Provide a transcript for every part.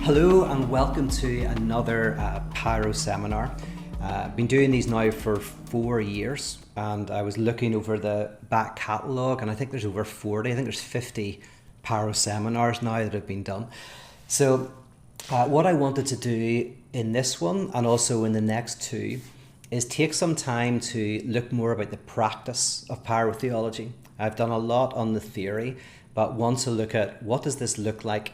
Hello and welcome to another Pyro seminar. I've been doing these now for 4 years, and I was looking over the back catalogue, and I think there's over 40, I think there's 50 Pyro seminars now that have been done. So what I wanted to do in this one and also in the next two is take some time to look more about the practice of pyrotheology. I've done a lot on the theory, but want to look at what does this look like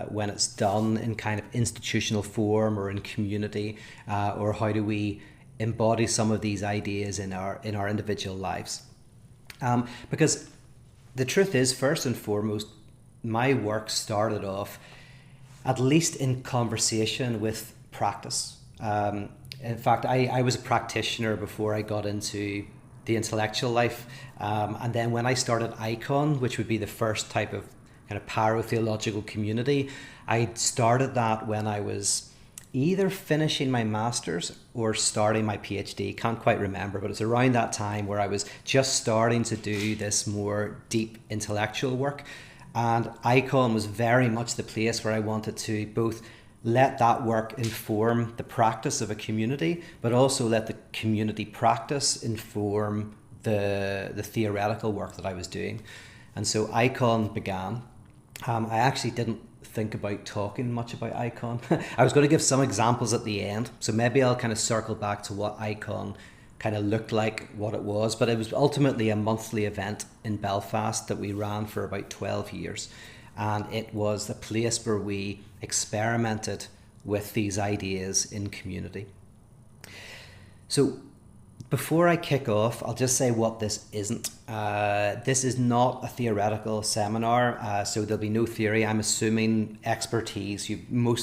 when it's done in kind of institutional form or in community, or how do we embody some of these ideas in our individual lives. Because the truth is, first and foremost, my work started off at least in conversation with practice. In fact, I was a practitioner before I got into the intellectual life. And then when I started Ikon, which would be the first type of kind of pyrotheological community, I started that when I was either finishing my master's or starting my PhD. Can't quite remember, but it's around that time where I was just starting to do this more deep intellectual work. And Ikon was very much the place where I wanted to both let that work inform the practice of a community, but also let the community practice inform the theoretical work that I was doing. And so Ikon began. I actually didn't think about talking much about Ikon. I was going to give some examples at the end, so maybe I'll kind of circle back to what Ikon kind of looked like, what it was, but it was ultimately a monthly event in Belfast that we ran for about 12 years. And it was a place where we experimented with these ideas in community. So before I kick off, I'll just say what this isn't. This is not a theoretical seminar, so there'll be no theory. I'm assuming expertise. A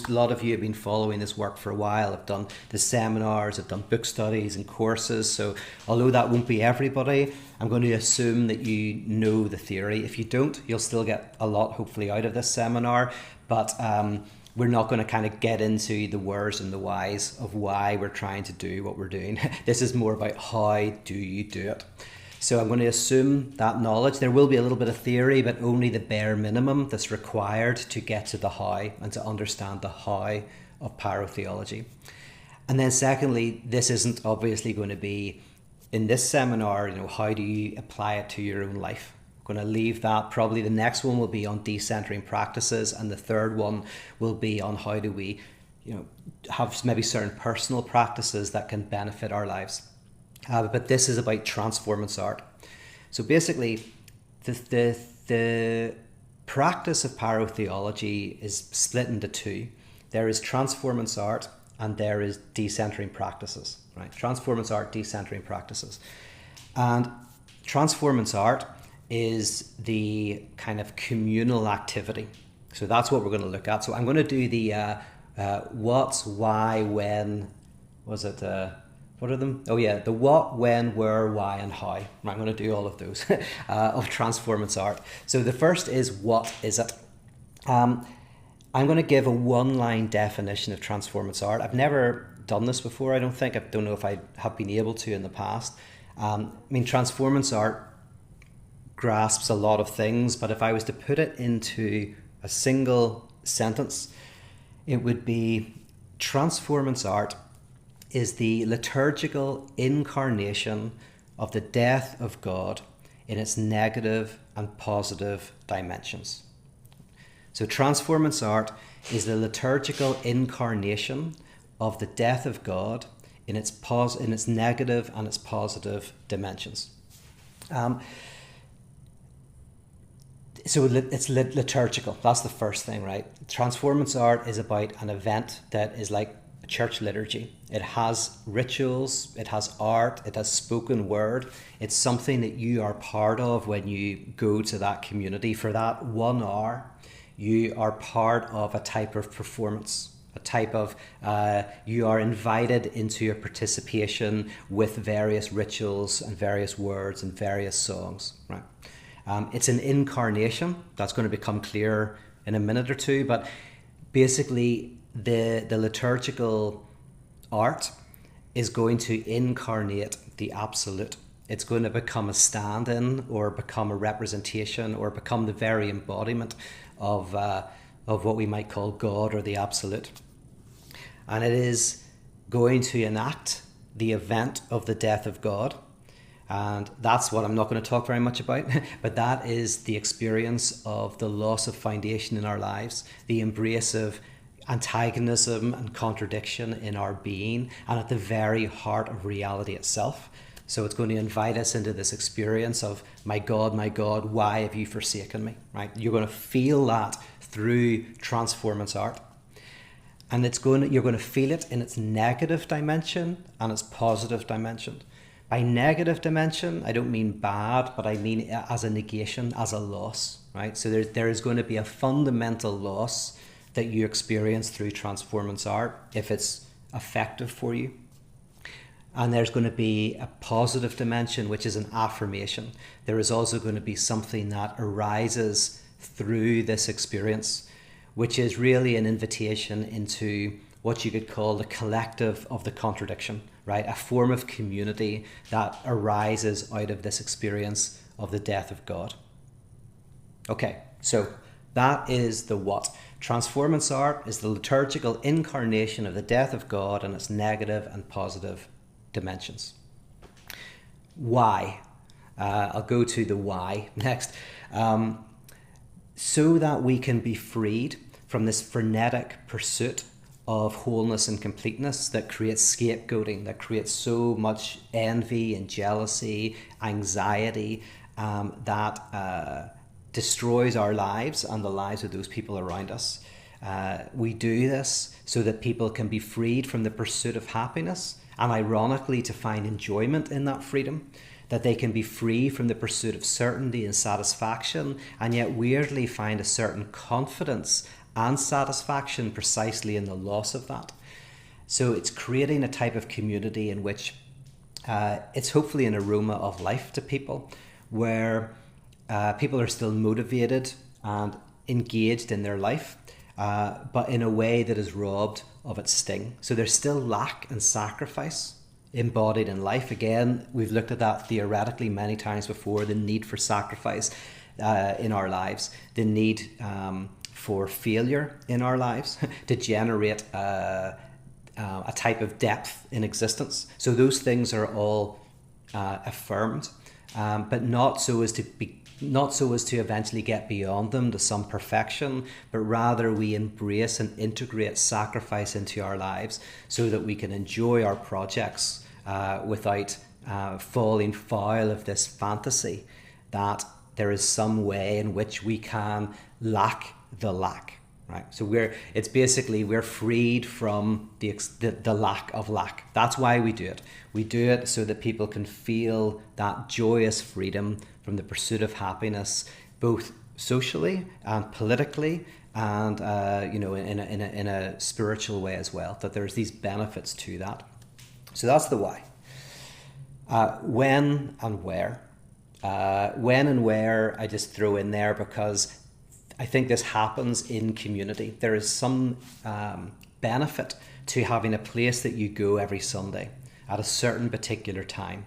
lot of you have been following this work for a while, have done the seminars, have done book studies and courses. So although that won't be everybody, I'm going to assume that you know the theory. If you don't, you'll still get a lot, hopefully, out of this seminar. But we're not going to kind of get into the wheres and the whys of why we're trying to do what we're doing. This is more about how do you do it. So I'm going to assume that knowledge. There will be a little bit of theory, but only the bare minimum that's required to get to the how and to understand the how of pyrotheology. And then secondly, this isn't obviously going to be, in this seminar, how do you apply it to your own life? Going to leave that. Probably the next one will be on decentering practices, and the third one will be on how do we have maybe certain personal practices that can benefit our lives. But this is about transformance art. So basically the practice of pyrotheology is split into two. There is transformance art and there is decentering practices, right? Transformance art, decentering practices. And transformance art is the kind of communal activity. So that's what we're going to look at. So I'm going to do the what's, why, when, what are them? Oh yeah, the what, when, where, why, and how. I'm going to do all of those of transformance art. So the first is, what is it? I'm going to give a one-line definition of transformance art. I've never done this before, I don't think. I don't know if I have been able to in the past. Transformance art grasps a lot of things, but if I was to put it into a single sentence, it would be transformance art is the liturgical incarnation of the death of God in its negative and positive dimensions. So transformance art is the liturgical incarnation of the death of God in its negative and its positive dimensions. So it's liturgical. That's the first thing, right? Transformance art is about an event that is like a church liturgy. It has rituals, it has art, it has spoken word. It's something that you are part of when you go to that community. For that 1 hour, you are part of a type of performance, a type of, you are invited into a participation with various rituals and various words and various songs, right? It's an incarnation. That's going to become clear in a minute or two, but basically the liturgical art is going to incarnate the absolute. It's going to become a stand-in or become a representation or become the very embodiment of of what we might call God or the absolute. And it is going to enact the event of the death of God. And that's what I'm not going to talk very much about, but that is the experience of the loss of foundation in our lives, the embrace of antagonism and contradiction in our being, and at the very heart of reality itself. So it's going to invite us into this experience of, my God, why have you forsaken me? Right? You're going to feel that through Transformance art. And you're going to feel it in its negative dimension and its positive dimension. By negative dimension, I don't mean bad, but I mean as a negation, as a loss, right? So there is going to be a fundamental loss that you experience through Transformance art if it's effective for you. And there's going to be a positive dimension, which is an affirmation. There is also going to be something that arises through this experience, which is really an invitation into what you could call the collective of the contradiction, right? A form of community that arises out of this experience of the death of God. Okay, so that is the what. Transformance art is the liturgical incarnation of the death of God and its negative and positive dimensions. Why? I'll go to the why next. So that we can be freed from this frenetic pursuit of wholeness and completeness that creates scapegoating, that creates so much envy and jealousy, anxiety, that destroys our lives and the lives of those people around us. We do this so that people can be freed from the pursuit of happiness, and ironically to find enjoyment in that freedom, that they can be free from the pursuit of certainty and satisfaction, and yet weirdly find a certain confidence and satisfaction precisely in the loss of that. So it's creating a type of community in which it's hopefully an aroma of life to people, where people are still motivated and engaged in their life, but in a way that is robbed of its sting. So there's still lack and sacrifice embodied in life. Again, we've looked at that theoretically many times before, the need for sacrifice in our lives, the need for failure in our lives to generate a type of depth in existence. So those things are all affirmed, but not so as to eventually get beyond them to some perfection, but rather we embrace and integrate sacrifice into our lives so that we can enjoy our projects without falling foul of this fantasy that there is some way in which we can lack the lack, right? So we're freed from the lack of lack. That's why we do it. We do it so that people can feel that joyous freedom from the pursuit of happiness, both socially and politically, and in a spiritual way as well. That there's these benefits to that. So that's the why. When and where. When and where I just throw in there because I think this happens in community. There is some benefit to having a place that you go every Sunday at a certain particular time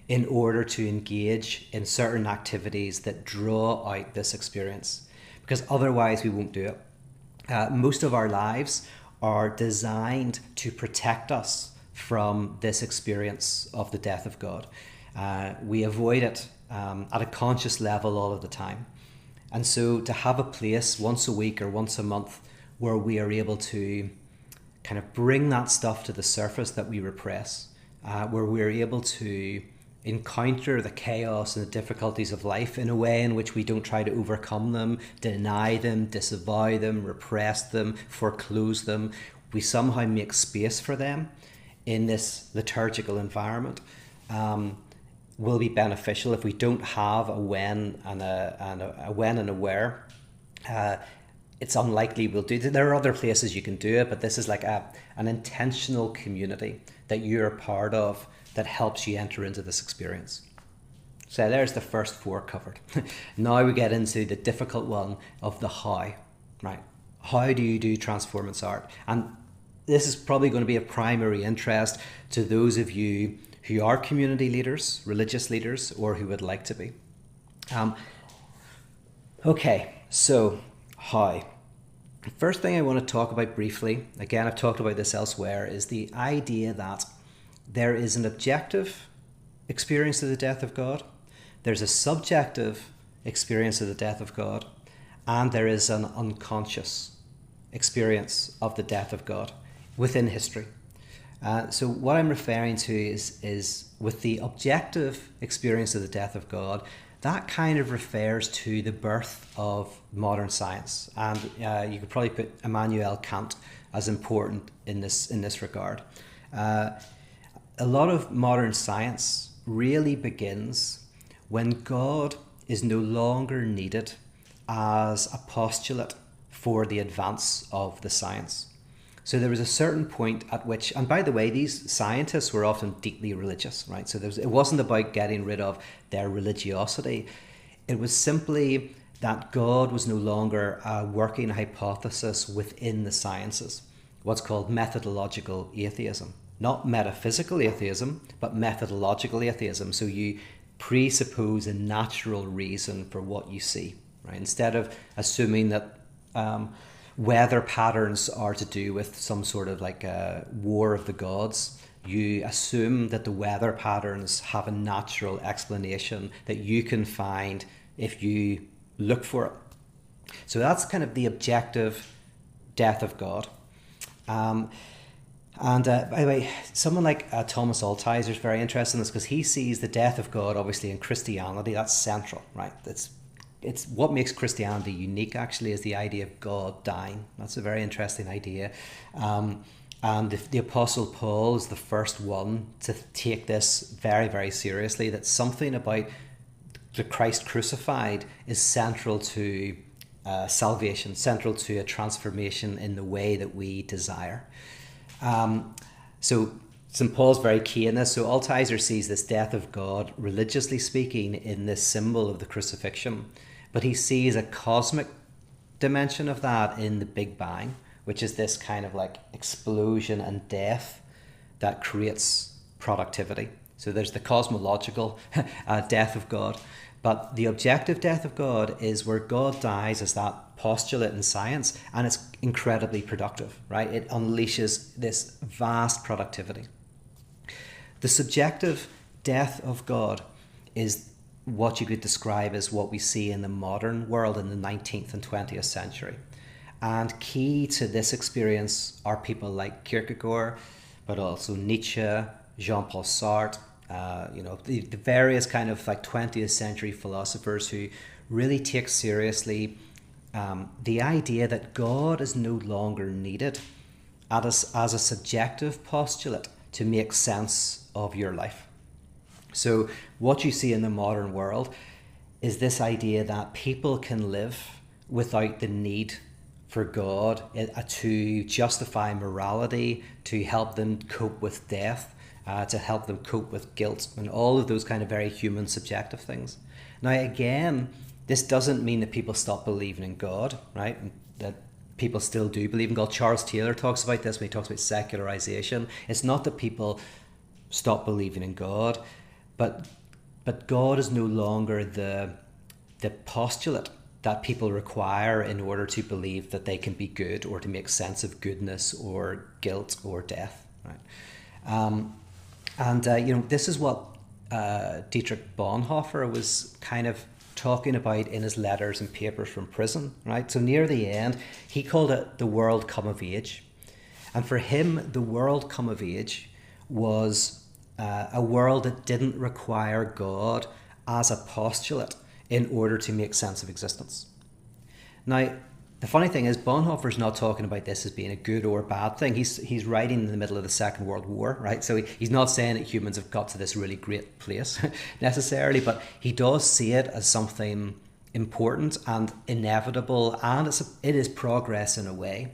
in order to engage in certain activities that draw out this experience, because otherwise we won't do it. Most of our lives are designed to protect us from this experience of the death of God. We avoid it at a conscious level all of the time. And so to have a place once a week or once a month where we are able to kind of bring that stuff to the surface that we repress, where we're able to encounter the chaos and the difficulties of life in a way in which we don't try to overcome them, deny them, disavow them, repress them, foreclose them. We somehow make space for them in this liturgical environment. Will be beneficial. If we don't have a when and a when and a where, it's unlikely we'll do it. There are other places you can do it, but this is like an intentional community that you're a part of that helps you enter into this experience. So there's the first four covered. Now we get into the difficult one of the how, right? How do you do Transformance art? And this is probably going to be of primary interest to those of you who are community leaders, religious leaders, or who would like to be. Okay, so how? First thing I want to talk about briefly, again, I've talked about this elsewhere, is the idea that there is an objective experience of the death of God, there's a subjective experience of the death of God, and there is an unconscious experience of the death of God within history. So what I'm referring to is with the objective experience of the death of God, that kind of refers to the birth of modern science. And you could probably put Immanuel Kant as important in this regard. A lot of modern science really begins when God is no longer needed as a postulate for the advance of the science. So there was a certain point at which, and by the way, these scientists were often deeply religious, right? So it wasn't about getting rid of their religiosity. It was simply that God was no longer a working hypothesis within the sciences, what's called methodological atheism. Not metaphysical atheism, but methodological atheism. So you presuppose a natural reason for what you see, right? Instead of assuming that weather patterns are to do with some sort of like a war of the gods, you assume that the weather patterns have a natural explanation that you can find if you look for it. So that's kind of the objective death of God. And by the way, someone like Thomas Altizer is very interested in this because he sees the death of God obviously in Christianity. That's central, right? It's what makes Christianity unique, actually, is the idea of God dying. That's a very interesting idea. And the Apostle Paul is the first one to take this very, very seriously, that something about the Christ crucified is central to salvation, central to a transformation in the way that we desire. So St. Paul's very key in this. So Altizer sees this death of God, religiously speaking, in this symbol of the crucifixion. But he sees a cosmic dimension of that in the Big Bang, which is this kind of like explosion and death that creates productivity. So there's the cosmological death of God. But the objective death of God is where God dies as that postulate in science, and it's incredibly productive, right? It unleashes this vast productivity. The subjective death of God is what you could describe as what we see in the modern world in the 19th and 20th century. And key to this experience are people like Kierkegaard, but also Nietzsche, Jean-Paul Sartre, the various kind of like 20th century philosophers who really take seriously the idea that God is no longer needed as a subjective postulate to make sense of your life. So what you see in the modern world is this idea that people can live without the need for God to justify morality, to help them cope with death, to help them cope with guilt, and all of those kind of very human subjective things. Now, again, this doesn't mean that people stop believing in God, right? That people still do believe in God. Charles Taylor talks about this when he talks about secularization. It's not that people stop believing in God, but God is no longer the postulate that people require in order to believe that they can be good or to make sense of goodness or guilt or death, right? This is what Dietrich Bonhoeffer was kind of talking about in his letters and papers from prison, right? So near the end, he called it the world come of age. And for him, the world come of age was a world that didn't require God as a postulate in order to make sense of existence. Now, the funny thing is, Bonhoeffer's not talking about this as being a good or bad thing. He's writing in the middle of the Second World War, right? So he's not saying that humans have got to this really great place necessarily, but he does see it as something important and inevitable, and it is progress in a way.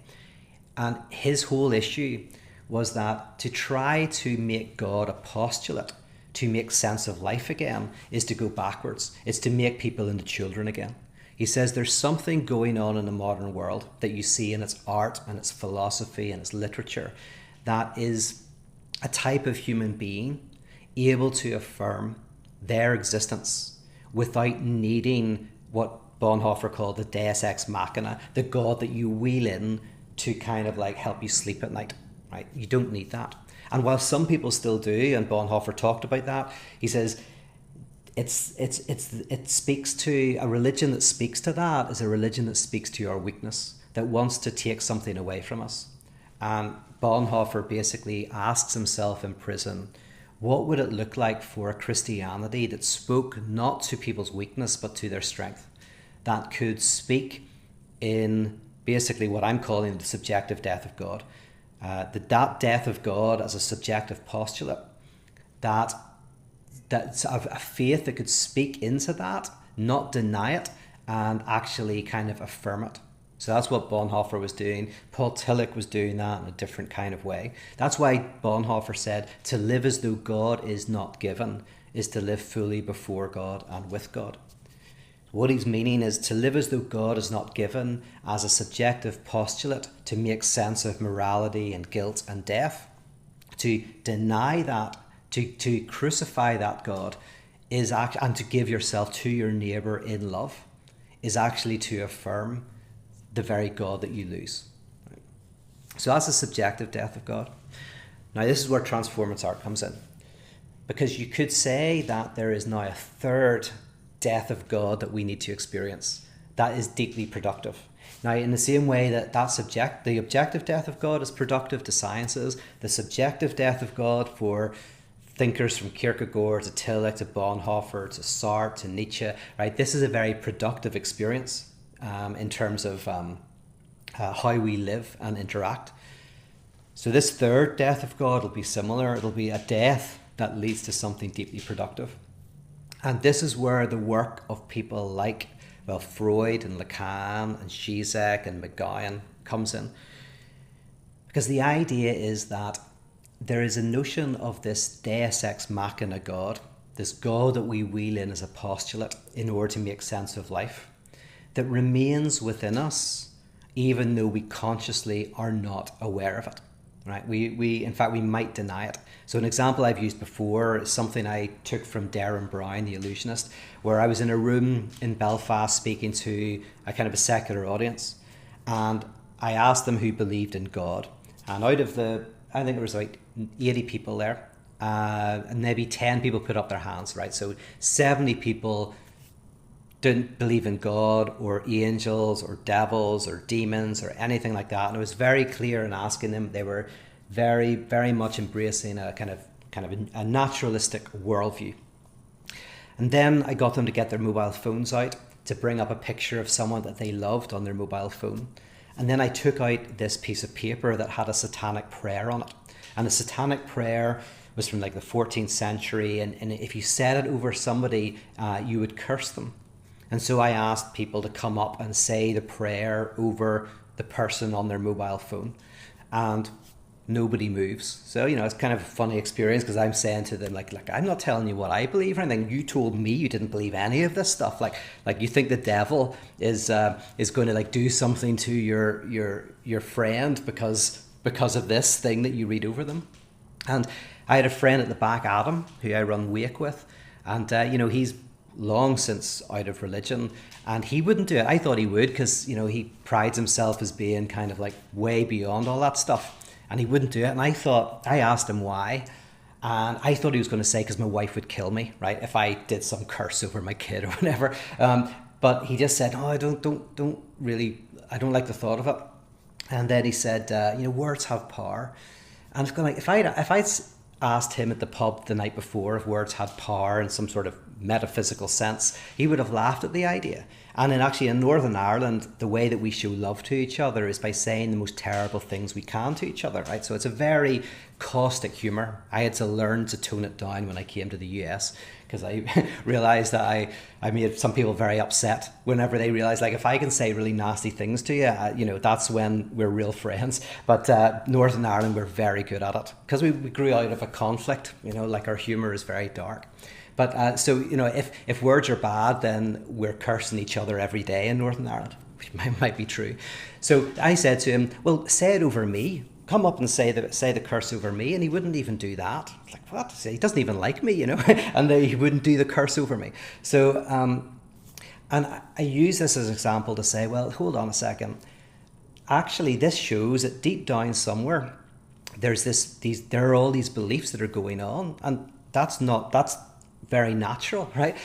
And his whole issue was that to try to make God a postulate to make sense of life again is to go backwards. It's to make people into children again. He says there's something going on in the modern world that you see in its art and its philosophy and its literature that is a type of human being able to affirm their existence without needing what Bonhoeffer called the Deus Ex Machina, the God that you wheel in to kind of like help you sleep at night, right? You don't need that. And while some people still do, and Bonhoeffer talked about that, he says it speaks to a religion that speaks to that is a religion that speaks to our weakness, that wants to take something away from us. And Bonhoeffer basically asks himself in prison, what would it look like for a Christianity that spoke not to people's weakness but to their strength, that could speak in basically what I'm calling the subjective death of God, that death of God as a subjective postulate, that's a faith that could speak into that, not deny it, and actually kind of affirm it. So that's what Bonhoeffer was doing. Paul Tillich was doing that in a different kind of way. That's why Bonhoeffer said, to live as though God is not given is to live fully before God and with God. What he's meaning is to live as though God is not given as a subjective postulate to make sense of morality and guilt and death. To deny that, to crucify that God, and to give yourself to your neighbour in love, is actually to affirm the very God that you lose. So that's the subjective death of God. Now this is where transformance art comes in. Because you could say that there is now a third death of God that we need to experience. That is deeply productive. Now in the same way that the objective death of God is productive to sciences, the subjective death of God for thinkers from Kierkegaard to Tillich to Bonhoeffer to Sartre to Nietzsche, right? This is a very productive experience. In terms of how we live and interact. So this third death of God will be similar. It'll be a death that leads to something deeply productive. And this is where the work of people like, Freud and Lacan and Zizek and McGowan comes in. Because the idea is that there is a notion of this Deus Ex Machina God, this God that we wheel in as a postulate in order to make sense of life, that remains within us, even though we consciously are not aware of it, right? In fact, we might deny it. So an example I've used before is something I took from Derren Brown, the illusionist, where I was in a room in Belfast speaking to a kind of a secular audience, and I asked them who believed in God. And out of I think there was like 80 people there, and maybe 10 people put up their hands, right? So 70 people didn't believe in God or angels or devils or demons or anything like that. And it was very clear in asking them, they were very, very much embracing a kind of a naturalistic worldview. And then I got them to get their mobile phones out to bring up a picture of someone that they loved on their mobile phone. And then I took out this piece of paper that had a satanic prayer on it. And the satanic prayer was from like the 14th century. And if you said it over somebody, you would curse them. And so I asked people to come up and say the prayer over the person on their mobile phone, and nobody moves. So, it's kind of a funny experience because I'm saying to them, like, I'm not telling you what I believe or anything. You told me you didn't believe any of this stuff. Like you think the devil is going to like do something to your friend because of this thing that you read over them. And I had a friend at the back, Adam, who I run Wake with, and he's long since out of religion, and he wouldn't do it. I thought he would because he prides himself as being kind of like way beyond all that stuff, and he wouldn't do it. And I asked him why, and I thought he was going to say because my wife would kill me, right, if I did some curse over my kid or whatever. But he just said, I don't like the thought of it. And then he said, words have power. And it's going like, if I'd asked him at the pub the night before if words had power in some sort of metaphysical sense, he would have laughed at the idea. And in Northern Ireland, the way that we show love to each other is by saying the most terrible things we can to each other, right? So it's a very caustic humour. I had to learn to tone it down when I came to the US because I realised that I made some people very upset whenever they realised, like, if I can say really nasty things to you, that's when we're real friends. But Northern Ireland, we're very good at it because we grew out of a conflict, like our humour is very dark. But so if words are bad, then we're cursing each other every day in Northern Ireland, which might be true. So I said to him, well, say it over me. Come up and say the curse over me. And he wouldn't even do that. Like, what? He doesn't even like me, and he wouldn't do the curse over me. So And I use this as an example to say, well, hold on a second. Actually, this shows that deep down somewhere, there are all these beliefs that are going on, and that's very natural, right?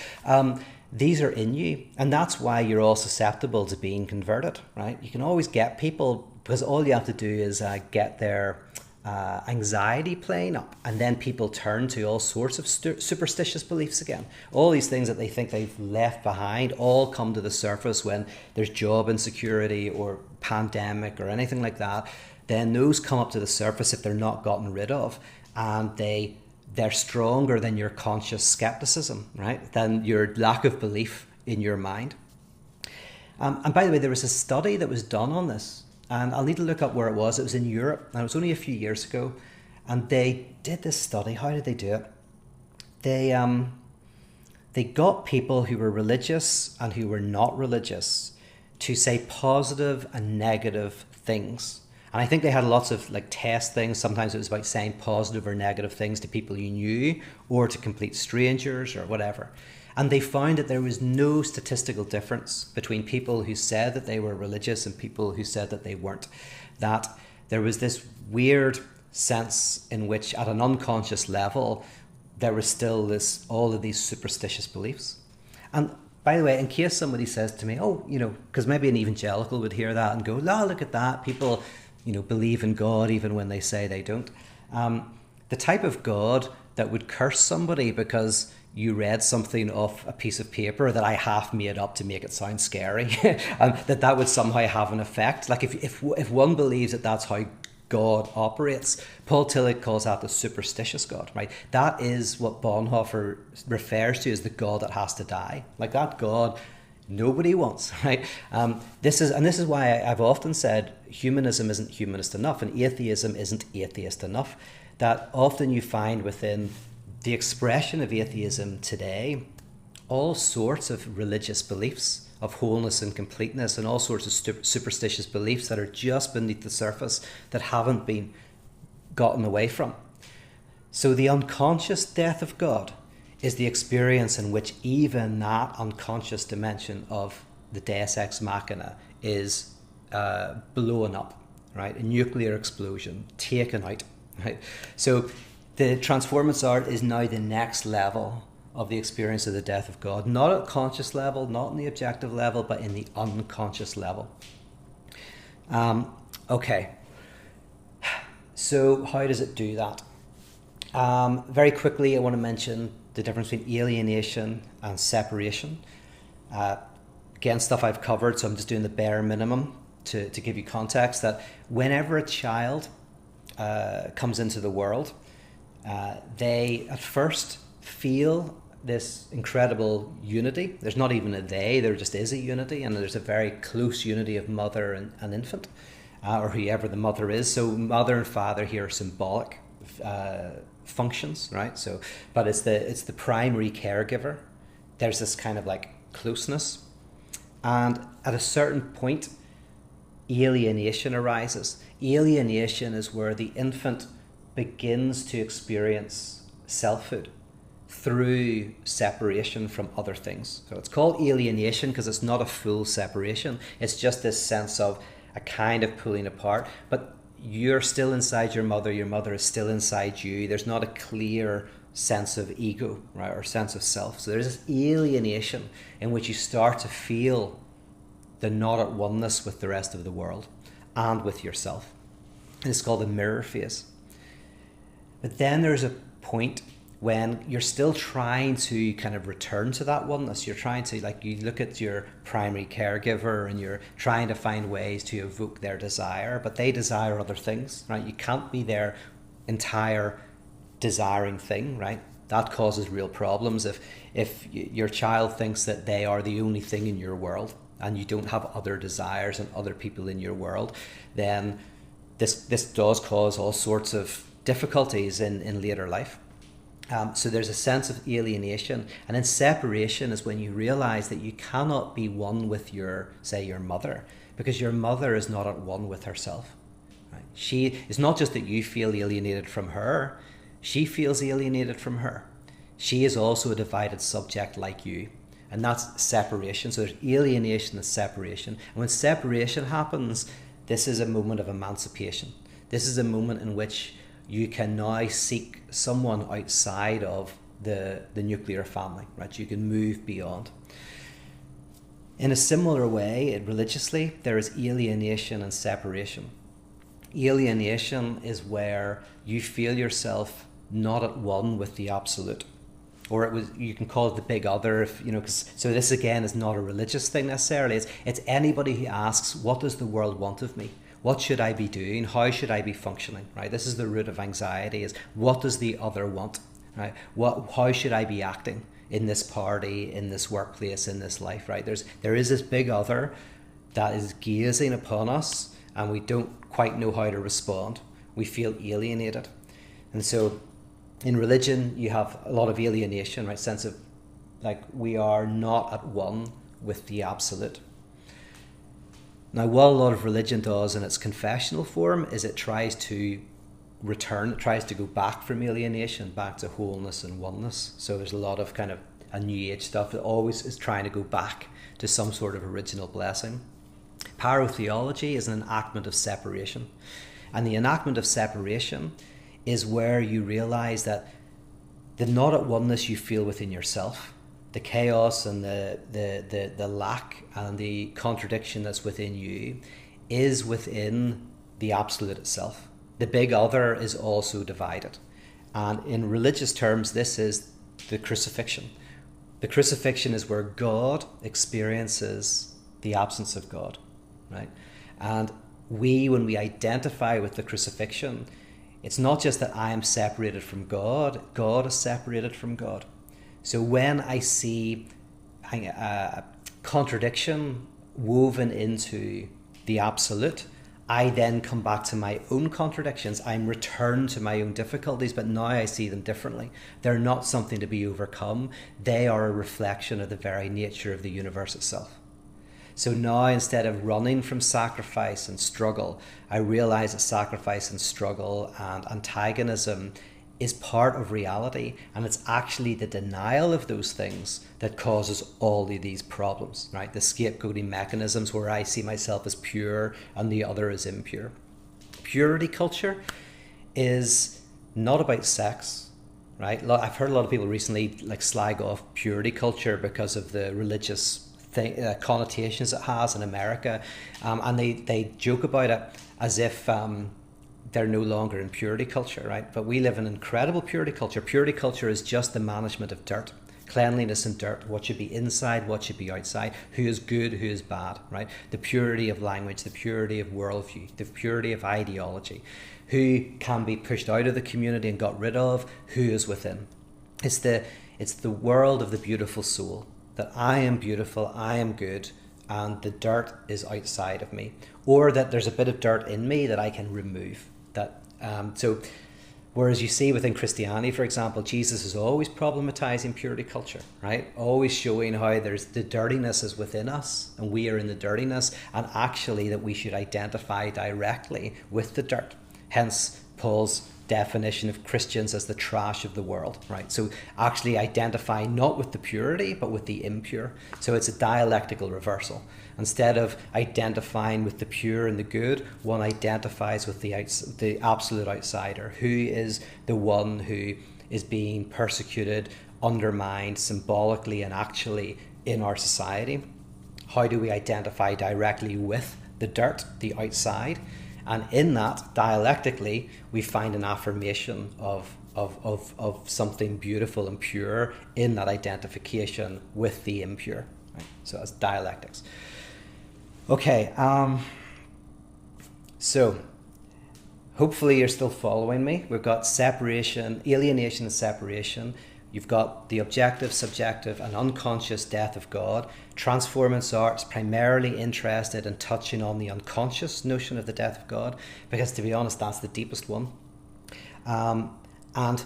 These are in you, and that's why you're all susceptible to being converted, right? You can always get people, because all you have to do is get their anxiety playing up, and then people turn to all sorts of superstitious beliefs again. All these things that they think they've left behind all come to the surface when there's job insecurity or pandemic or anything like that. Then those come up to the surface if they're not gotten rid of, and they're stronger than your conscious skepticism, right? Than your lack of belief in your mind. And by the way, there was a study that was done on this, and I'll need to look up where it was. It was in Europe, and it was only a few years ago. And they did this study. How did they do it? They got people who were religious and who were not religious to say positive and negative things. And I think they had lots of test things. Sometimes it was about saying positive or negative things to people you knew or to complete strangers or whatever. And they found that there was no statistical difference between people who said that they were religious and people who said that they weren't. That there was this weird sense in which at an unconscious level, there was still all of these superstitious beliefs. And by the way, in case somebody says to me, because maybe an evangelical would hear that and go, look at that. People, believe in God even when they say they don't. The type of God that would curse somebody because you read something off a piece of paper that I half made up to make it sound scary, and that would somehow have an effect. Like if one believes that that's how God operates, Paul Tillich calls that the superstitious God, right? That is what Bonhoeffer refers to as the God that has to die. Like that God nobody wants, right? This is why I've often said humanism isn't humanist enough and atheism isn't atheist enough. That often you find within the expression of atheism today all sorts of religious beliefs of wholeness and completeness and all sorts of superstitious beliefs that are just beneath the surface that haven't been gotten away from. So the unconscious death of God is the experience in which even that unconscious dimension of the Deus Ex Machina is blown up, right? A nuclear explosion, taken out, right? So the Transformance art is now the next level of the experience of the death of God, not at conscious level, not in the objective level, but in the unconscious level. Okay, so how does it do that? Very quickly, I want to mention the difference between alienation and separation. Again, stuff I've covered, so I'm just doing the bare minimum to give you context that whenever a child comes into the world, they at first feel this incredible unity. There's not even a they, there just is a unity, and there's a very close unity of mother and infant, or whoever the mother is. So mother and father here are symbolic functions, right? So, but it's the primary caregiver. There's this kind of closeness, and at a certain point, alienation arises. Alienation is where the infant begins to experience selfhood through separation from other things. So it's called alienation because it's not a full separation. It's just this sense of a kind of pulling apart, but you're still inside your mother is still inside you. There's not a clear sense of ego, right, or sense of self. So there's this alienation in which you start to feel the not at oneness with the rest of the world and with yourself. And it's called the mirror phase. But then there's a point when you're still trying to kind of return to that oneness. You're trying to, you look at your primary caregiver and you're trying to find ways to evoke their desire, but they desire other things, right? You can't be their entire desiring thing, right? That causes real problems. If your child thinks that they are the only thing in your world and you don't have other desires and other people in your world, then this does cause all sorts of difficulties in later life. So there's a sense of alienation, and then separation is when you realize that you cannot be one with your mother, because your mother is not at one with herself. Right? It's not just that you feel alienated from her, she feels alienated from her. She is also a divided subject like you, And that's separation. So there's alienation and separation. And when separation happens, this is a moment of emancipation. This is a moment in which you can now seek someone outside of the nuclear family, right? You can move beyond. In a similar way, religiously, there is alienation and separation. Alienation is where you feel yourself not at one with the absolute. Or you can call it the big other, so this again is not a religious thing necessarily. It's anybody who asks, what does the world want of me? What should I be doing? How should I be functioning? Right? This is the root of anxiety, is what does the other want? Right? How should I be acting in this party, in this workplace, in this life? Right? There is this big other that is gazing upon us, and we don't quite know how to respond. We feel alienated. And so in religion, you have a lot of alienation, right? Sense of like we are not at one with the absolute. Now, what a lot of religion does in its confessional form is it tries to go back from alienation, back to wholeness and oneness. So there's a lot of kind of a New Age stuff that always is trying to go back to some sort of original blessing. Pyrotheology is an enactment of separation. And the enactment of separation is where you realize that the not at oneness you feel within yourself, the chaos and the lack and the contradiction that's within you is within the absolute itself. The big other is also divided. And in religious terms, this is the crucifixion. The crucifixion is where God experiences the absence of God, right? And when we identify with the crucifixion, it's not just that I am separated from God, God is separated from God. So when I see a contradiction woven into the absolute, I then come back to my own contradictions. I'm returned to my own difficulties, but now I see them differently. They're not something to be overcome. They are a reflection of the very nature of the universe itself. So now, instead of running from sacrifice and struggle, I realize that sacrifice and struggle and antagonism is part of reality, and it's actually the denial of those things that causes all of these problems, right? The scapegoating mechanisms where I see myself as pure and the other as impure. Purity culture is not about sex, right? I've heard a lot of people recently slag off purity culture because of the religious connotations it has in America, and they joke about it as if they're no longer in purity culture, right? But we live in incredible purity culture. Purity culture is just the management of dirt, cleanliness and dirt, what should be inside, what should be outside, who is good, who is bad, right? The purity of language, the purity of worldview, the purity of ideology, who can be pushed out of the community and got rid of, who is within. It's the world of the beautiful soul, that I am beautiful, I am good, and the dirt is outside of me, or that there's a bit of dirt in me that I can remove. So whereas you see within Christianity, for example, Jesus is always problematizing purity culture, right? Always showing how there's the dirtiness is within us and we are in the dirtiness, and actually that we should identify directly with the dirt. Hence Paul's definition of Christians as the trash of the world, right? So actually identify not with the purity, but with the impure. So it's a dialectical reversal. Instead of identifying with the pure and the good, one identifies with the absolute outsider, who is the one who is being persecuted, undermined symbolically and actually in our society. How do we identify directly with the dirt, the outside? And in that, dialectically, we find an affirmation of something beautiful and pure in that identification with the impure. Right? So that's dialectics. Okay, so hopefully you're still following me. We've got separation, alienation and separation. You've got the objective, subjective, and unconscious death of God. Transformance art's primarily interested in touching on the unconscious notion of the death of God, because to be honest, that's the deepest one. And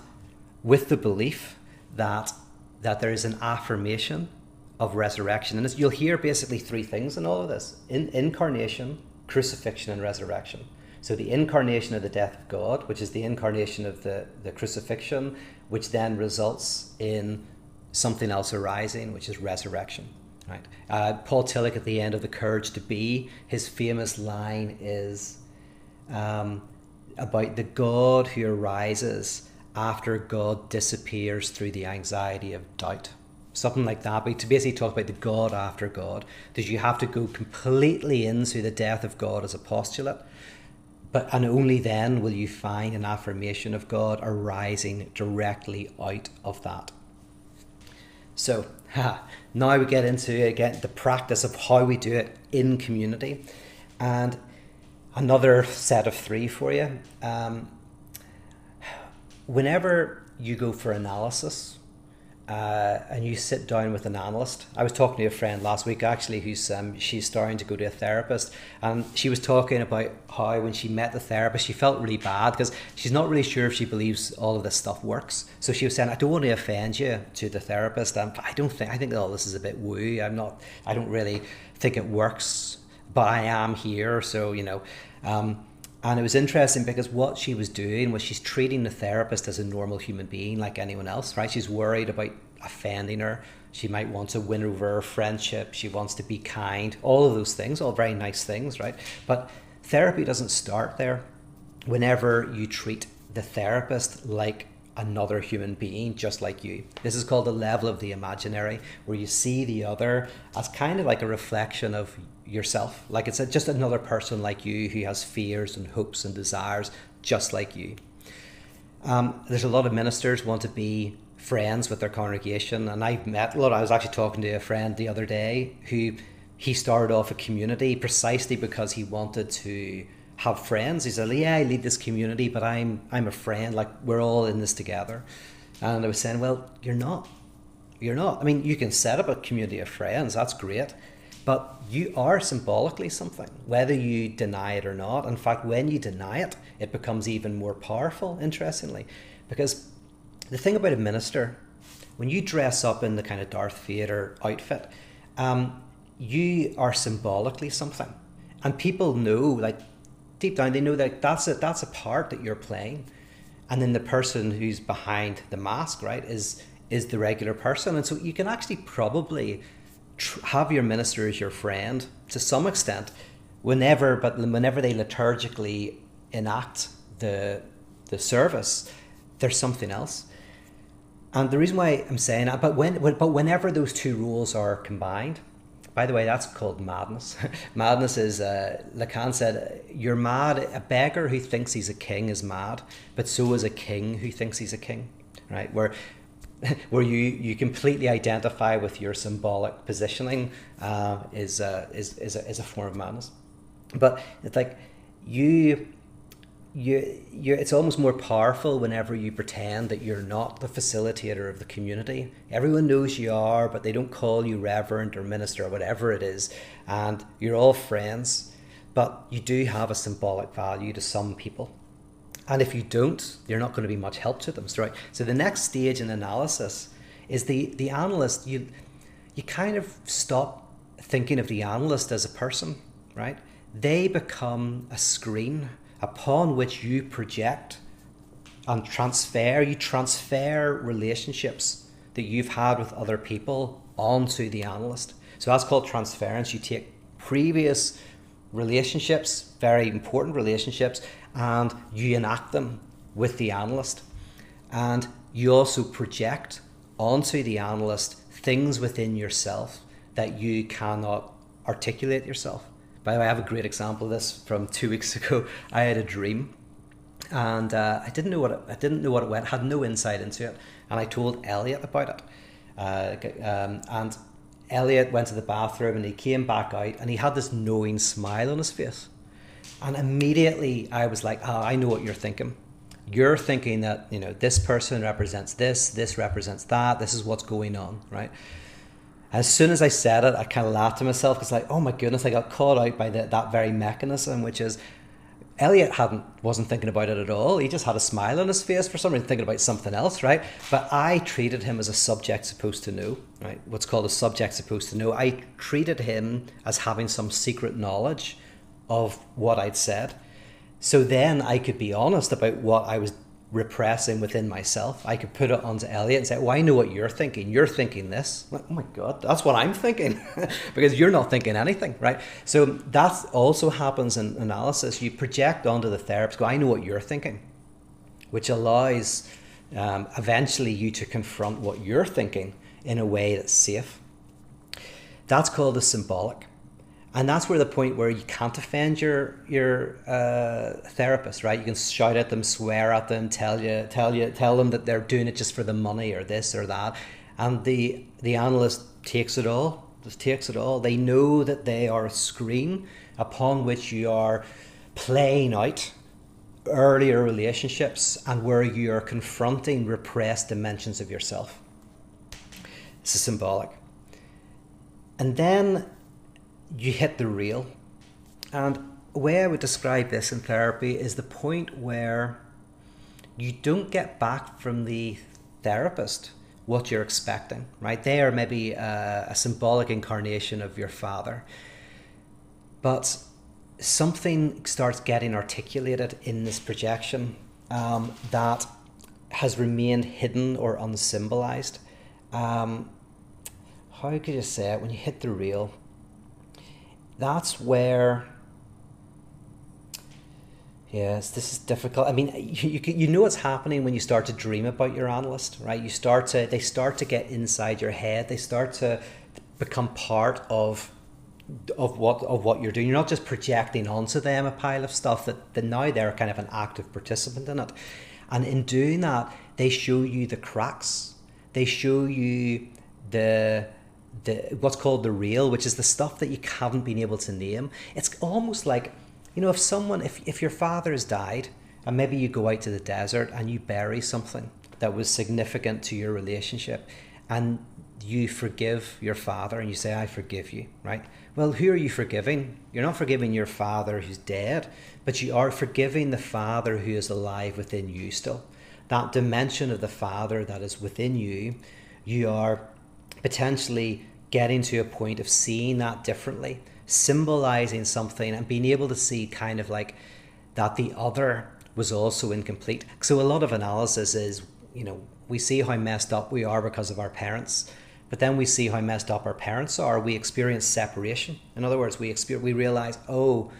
with the belief that there is an affirmation of resurrection. And you'll hear basically three things in all of this: incarnation, crucifixion, and resurrection. So the incarnation of the death of God, which is the incarnation of the crucifixion, which then results in something else arising, which is resurrection. Right? Paul Tillich at the end of The Courage to Be, his famous line is about the God who arises after God disappears through the anxiety of doubt. Something like that, but to basically talk about the God after God, that you have to go completely into the death of God as a postulate, and only then will you find an affirmation of God arising directly out of that. So now we get into, again, the practice of how we do it in community. And another set of 3 for you. Whenever you go for analysis and you sit down with an analyst, I was talking to a friend last week actually who's she's starting to go to a therapist, and she was talking about how when she met the therapist she felt really bad because she's not really sure if she believes all of this stuff works. So she was saying, I don't want to offend you to the therapist, and I think all this is a bit woo. I don't really think it works, but I am here, so and it was interesting because what she was doing was she's treating the therapist as a normal human being like anyone else, right? She's worried about offending her. She might want to win over her friendship. She wants to be kind. All of those things, all very nice things, right? But therapy doesn't start there. Whenever you treat the therapist like another human being just like you. This is called the level of the imaginary, where you see the other as kind of like a reflection of yourself, like it's just another person like you who has fears and hopes and desires just like you. There's a lot of ministers want to be friends with their congregation, and I've met a lot. I was actually talking to a friend the other day who he started off a community precisely because he wanted to have friends. He said, yeah, I lead this community, but I'm a friend, like we're all in this together. And I was saying, well, you're not. I mean, you can set up a community of friends, that's great, but you are symbolically something, whether you deny it or not. In fact, when you deny it, it becomes even more powerful, interestingly, because the thing about a minister, when you dress up in the kind of Darth Vader outfit, you are symbolically something, and people know, like deep down, they know that that's a part that you're playing, and then the person who's behind the mask, right, is the regular person. And so you can actually probably have your minister as your friend to some extent, whenever they liturgically enact the service, there's something else. And the reason why I'm saying that, but whenever those two rules are combined, by the way, that's called madness. Madness is, Lacan said, you're mad. A beggar who thinks he's a king is mad, but so is a king who thinks he's a king, right? Where you completely identify with your symbolic positioning is a form of madness. But it's like you it's almost more powerful whenever you pretend that you're not the facilitator of the community. Everyone knows you are, but they don't call you reverend or minister or whatever it is, and you're all friends, but you do have a symbolic value to some people. And if you don't, you're not going to be much help to them. Right? So the next stage in analysis is the analyst. You kind of stop thinking of the analyst as a person, right? They become a screen upon which you project and transfer. You transfer relationships that you've had with other people onto the analyst. So that's called transference. You take previous relationships, very important relationships, and you enact them with the analyst. And you also project onto the analyst things within yourself that you cannot articulate yourself. By the way, I have a great example of this from 2 weeks ago. I had a dream, and I didn't know what it went. Had no insight into it, and I told Elliot about it. And Elliot went to the bathroom, and he came back out, and he had this knowing smile on his face. And immediately, I was like, "Oh, I know what you're thinking. You're thinking that this person represents this, this represents that. This is what's going on, right?" As soon as I said it, I kind of laughed to myself because, like, oh my goodness, I got caught out by that very mechanism, which is Elliot wasn't thinking about it at all. He just had a smile on his face for some reason, thinking about something else, right? But I treated him as a subject supposed to know, right? What's called a subject supposed to know. I treated him as having some secret knowledge of what I'd said. So then I could be honest about what I was repressing within myself, I could put it onto Elliot and say, "Oh, I know what you're thinking. You're thinking this." Like, oh my God, that's what I'm thinking, because you're not thinking anything, right? So that also happens in analysis. You project onto the therapist, go, "I know what you're thinking," which allows eventually you to confront what you're thinking in a way that's safe. That's called the symbolic. And that's where the point where you can't offend your therapist, right? You can shout at them, swear at them, tell them that they're doing it just for the money or this or that, and the analyst takes it all. Just takes it all. They know that they are a screen upon which you are playing out earlier relationships and where you are confronting repressed dimensions of yourself. This is symbolic. And then you hit the real. And the way I would describe this in therapy is the point where you don't get back from the therapist what you're expecting, right? They are maybe a symbolic incarnation of your father, but something starts getting articulated in this projection that has remained hidden or unsymbolized. How could you say it? When you hit the real, that's where, yes, this is difficult. I mean, you know what's happening when you start to dream about your analyst, right? They start to get inside your head. They start to become part of what you're doing. You're not just projecting onto them a pile of stuff that now they're kind of an active participant in it. And in doing that, they show you the cracks. They show you the what's called the real, which is the stuff that you haven't been able to name. It's almost like, if your father has died and maybe you go out to the desert and you bury something that was significant to your relationship and you forgive your father and you say, "I forgive you," right? Well, who are you forgiving? You're not forgiving your father who's dead, but you are forgiving the father who is alive within you still. That dimension of the father that is within you, you are potentially getting to a point of seeing that differently, symbolizing something and being able to see kind of like that the other was also incomplete. So a lot of analysis is, we see how messed up we are because of our parents, but then we see how messed up our parents are. We experience separation. In other words, we realize, oh,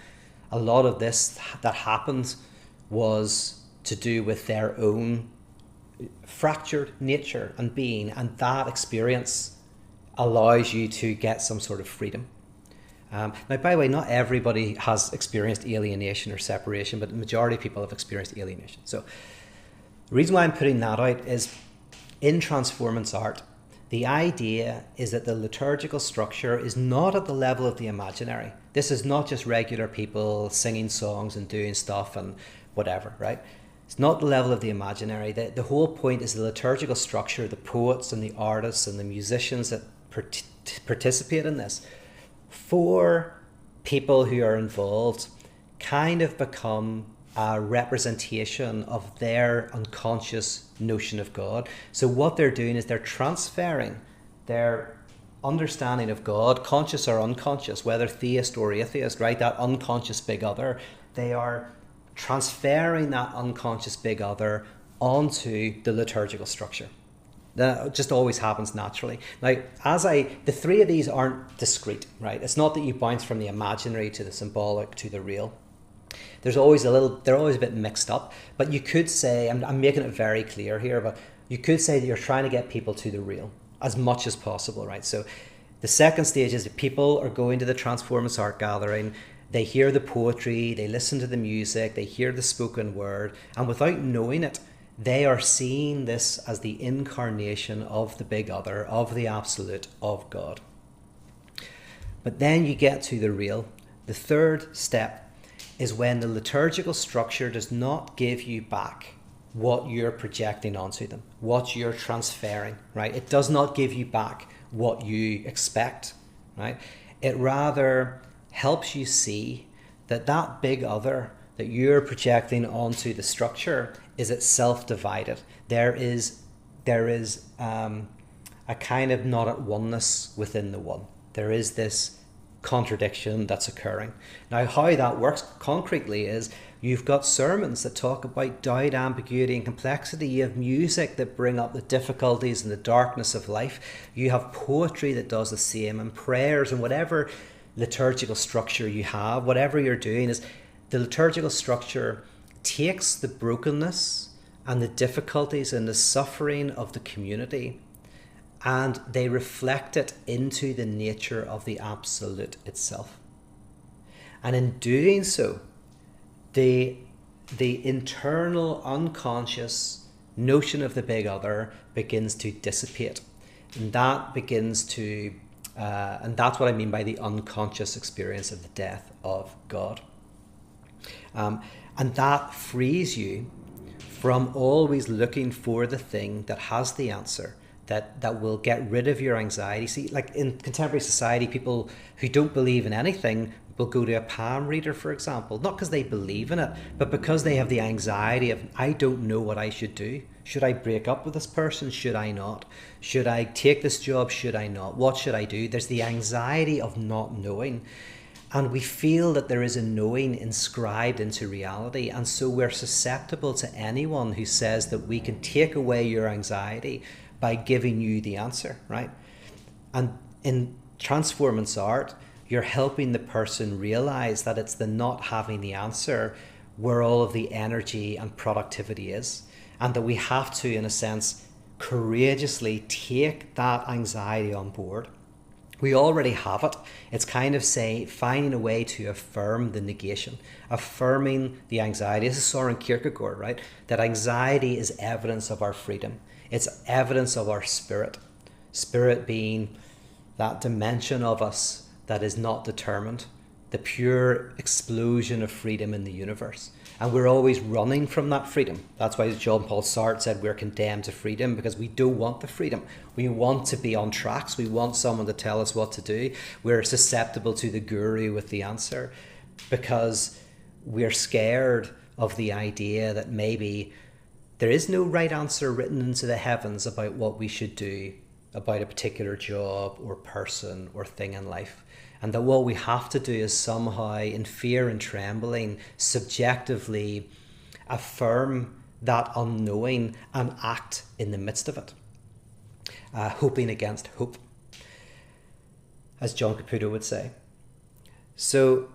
a lot of this that happened was to do with their own fractured nature and being, and that experience allows you to get some sort of freedom. Now, by the way, not everybody has experienced alienation or separation, but the majority of people have experienced alienation. So the reason why I'm putting that out is in Transformance art, the idea is that the liturgical structure is not at the level of the imaginary. This is not just regular people singing songs and doing stuff and whatever, right? It's not the level of the imaginary. The whole point is the liturgical structure, the poets and the artists and the musicians that participate in this, for people who are involved, kind of become a representation of their unconscious notion of God. So what they're doing is they're transferring their understanding of God, conscious or unconscious, whether theist or atheist, right? That unconscious big other, they are transferring that unconscious big other onto the liturgical structure. That just always happens naturally. Now, the three of these aren't discrete, right? It's not that you bounce from the imaginary to the symbolic to the real. They're always a bit mixed up. But you could say, I'm making it very clear here, but you could say that you're trying to get people to the real as much as possible, right? So the second stage is that people are going to the Transformance art gathering, they hear the poetry, they listen to the music, they hear the spoken word, and without knowing it, they are seeing this as the incarnation of the big other, of the absolute, of God. But then you get to the real. The third step is when the liturgical structure does not give you back what you're projecting onto them, what you're transferring, right? It does not give you back what you expect, right? It rather helps you see that big other that you're projecting onto the structure is itself divided. There is a kind of not at oneness within the one. There is this contradiction that's occurring. Now, how that works concretely is you've got sermons that talk about doubt, ambiguity, and complexity. You have music that bring up the difficulties and the darkness of life. You have poetry that does the same, and prayers, and whatever liturgical structure you have, whatever you're doing, is the liturgical structure takes the brokenness and the difficulties and the suffering of the community, and they reflect it into the nature of the absolute itself. And in doing so, the internal unconscious notion of the big other begins to dissipate. And that begins to, and that's what I mean by the unconscious experience of the death of God. And that frees you from always looking for the thing that has the answer, that will get rid of your anxiety. See, like in contemporary society, people who don't believe in anything will go to a palm reader, for example, not because they believe in it, but because they have the anxiety of, I don't know what I should do. Should I break up with this person? Should I not? Should I take this job? Should I not? What should I do? There's the anxiety of not knowing. And we feel that there is a knowing inscribed into reality. And so we're susceptible to anyone who says that we can take away your anxiety by giving you the answer, right? And in Transformance art, you're helping the person realize that it's the not having the answer where all of the energy and productivity is. And that we have to, in a sense, courageously take that anxiety on board. We already have it. It's kind of finding a way to affirm the negation, affirming the anxiety. This is Soren Kierkegaard, right? That anxiety is evidence of our freedom. It's evidence of our spirit. Spirit being that dimension of us that is not determined, the pure explosion of freedom in the universe. And we're always running from that freedom. That's why Jean-Paul Sartre said we're condemned to freedom, because we don't want the freedom. We want to be on tracks. We want someone to tell us what to do. We're susceptible to the guru with the answer because we're scared of the idea that maybe there is no right answer written into the heavens about what we should do about a particular job or person or thing in life. And that what we have to do is somehow, in fear and trembling, subjectively affirm that unknowing and act in the midst of it. Hoping against hope, as John Caputo would say. So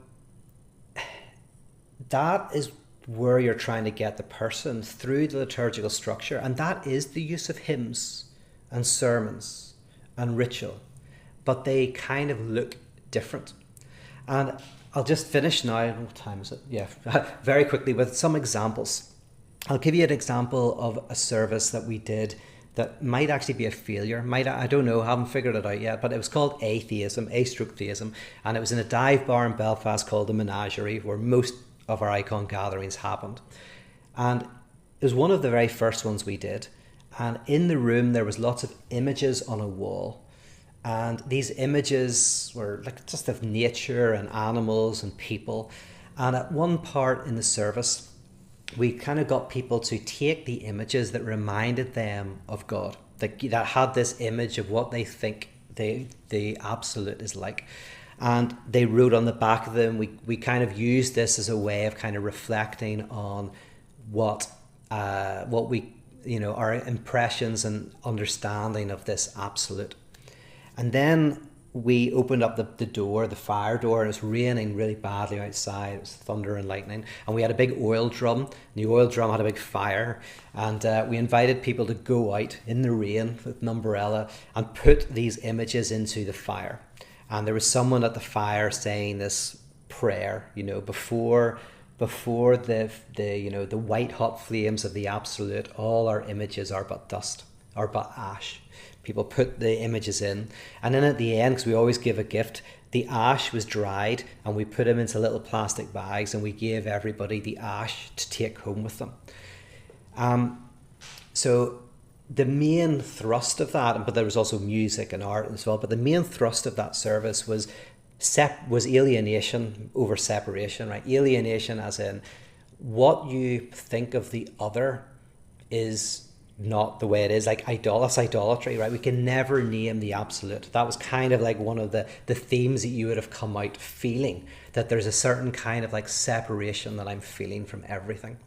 that is where you're trying to get the person through the liturgical structure. And that is the use of hymns and sermons and ritual. But they kind of look different. And I'll just finish now. What time is it? Yeah, very quickly with some examples. I'll give you an example of a service that we did that might actually be a failure. I don't know, haven't figured it out yet, but it was called atheism, A-theism, and it was in a dive bar in Belfast called the Menagerie, where most of our icon gatherings happened. And it was one of the very first ones we did. And in the room, there was lots of images on a wall. And these images were like just of nature and animals and people. And at one part in the service, we kind of got people to take the images that reminded them of God, that had this image of what they think the absolute is like. And they wrote on the back of them. We kind of used this as a way of kind of reflecting on what we, our impressions and understanding of this absolute. And then we opened up the door, the fire door, and it was raining really badly outside. It was thunder and lightning. And we had a big oil drum. And the oil drum had a big fire. And we invited people to go out in the rain with an umbrella and put these images into the fire. And there was someone at the fire saying this prayer, before the white hot flames of the absolute, all our images are but dust, are but ash. People put the images in, and then at the end, because we always give a gift, the ash was dried, and we put them into little plastic bags, and we gave everybody the ash to take home with them. So the main thrust of that, but there was also music and art as well, but the main thrust of that service was alienation over separation, right? Alienation as in what you think of the other is not the way it is, like idolatry, right? We can never name the absolute. That was kind of like one of the themes that you would have come out feeling, that there's a certain kind of like separation that I'm feeling from everything.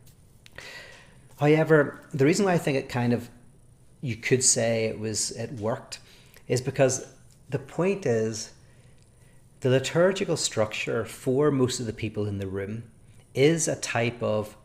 However, the reason why I think it kind of, you could say it worked, is because the point is the liturgical structure for most of the people in the room is a type of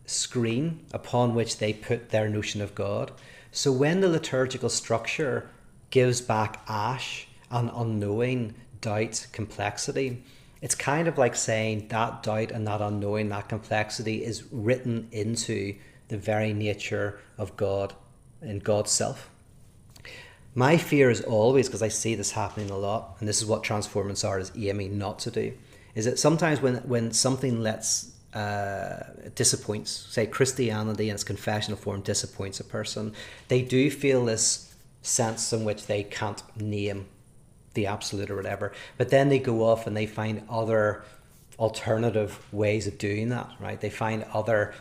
screen upon which they put their notion of God. So when the liturgical structure gives back ash and unknowing, doubt, complexity, it's kind of like saying that doubt and that unknowing, that complexity is written into the very nature of God and God's self. My fear is always, because I see this happening a lot, and this is what Transformance art is aiming not to do, is that sometimes when something disappoints, say Christianity in its confessional form disappoints a person, they do feel this sense in which they can't name the absolute or whatever, but then they go off and they find other alternative ways of doing that, right? They find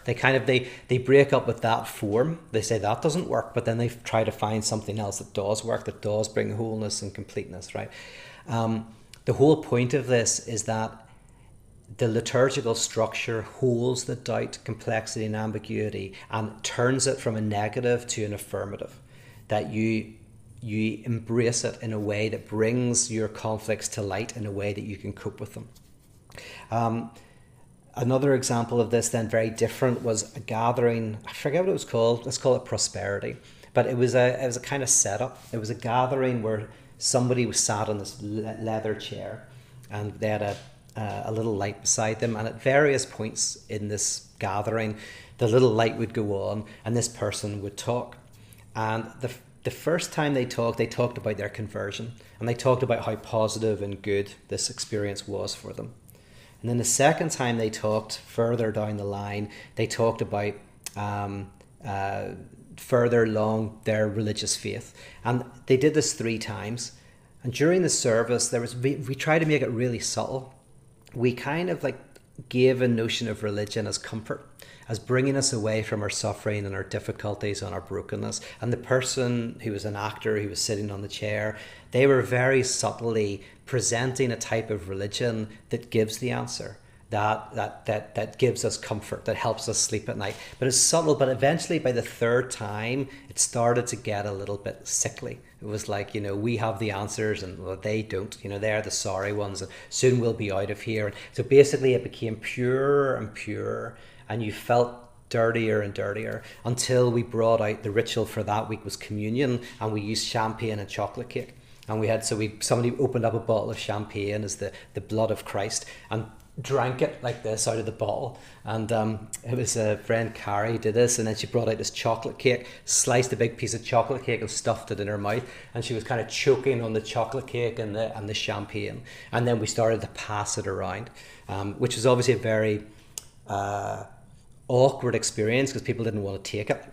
they break up with that form. They say that doesn't work, but then they try to find something else that does work, that does bring wholeness and completeness, right? The whole point of this is that the liturgical structure holds the doubt, complexity, and ambiguity and turns it from a negative to an affirmative, that you embrace it in a way that brings your conflicts to light in a way that you can cope with them. Another example of this, then very different, was a gathering. I forget what it was called. Let's call it Prosperity. But it was a kind of setup. It was a gathering where somebody was sat on this leather chair, and they had a little light beside them. And at various points in this gathering, the little light would go on, and this person would talk. And the first time they talked about their conversion, and they talked about how positive and good this experience was for them. And then the second time they talked, further down the line, they talked about further along their religious faith. And they did this 3 times. And during the service, we tried to make it really subtle. We kind of like gave a notion of religion as comfort, as bringing us away from our suffering and our difficulties and our brokenness. And the person who was an actor, who was sitting on the chair, they were very subtly presenting a type of religion that gives the answer, that gives us comfort, that helps us sleep at night. But it's subtle, but eventually by the 3rd time, it started to get a little bit sickly. It was like, we have the answers and well, they don't, they're the sorry ones, and soon we'll be out of here. And so basically it became purer and purer, and you felt dirtier and dirtier, until we brought out the ritual for that week was communion, and we used champagne and chocolate cake. And somebody opened up a bottle of champagne as the blood of Christ, and drank it like this out of the bottle. And it was a friend, Carrie, did this, and then she brought out this chocolate cake, sliced a big piece of chocolate cake and stuffed it in her mouth, and she was kind of choking on the chocolate cake and the champagne. And then we started to pass it around, which was obviously a very awkward experience, because people didn't want to take it.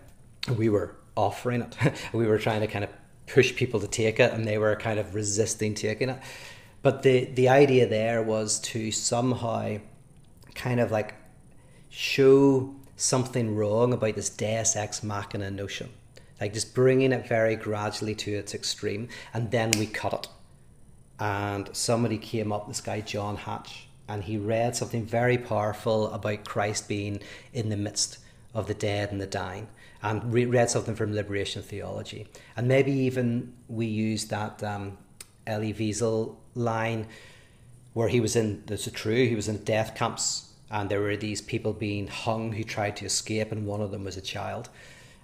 We were offering it. We were trying to kind of push people to take it, and they were kind of resisting taking it. But the idea there was to somehow kind of like show something wrong about this Deus Ex Machina notion, like just bringing it very gradually to its extreme, and then we cut it. And somebody came up, this guy John Hatch, and he read something very powerful about Christ being in the midst of the dead and the dying, and read something from liberation theology. And maybe even we used that Elie Wiesel line where he was in death camps, and there were these people being hung who tried to escape, and one of them was a child.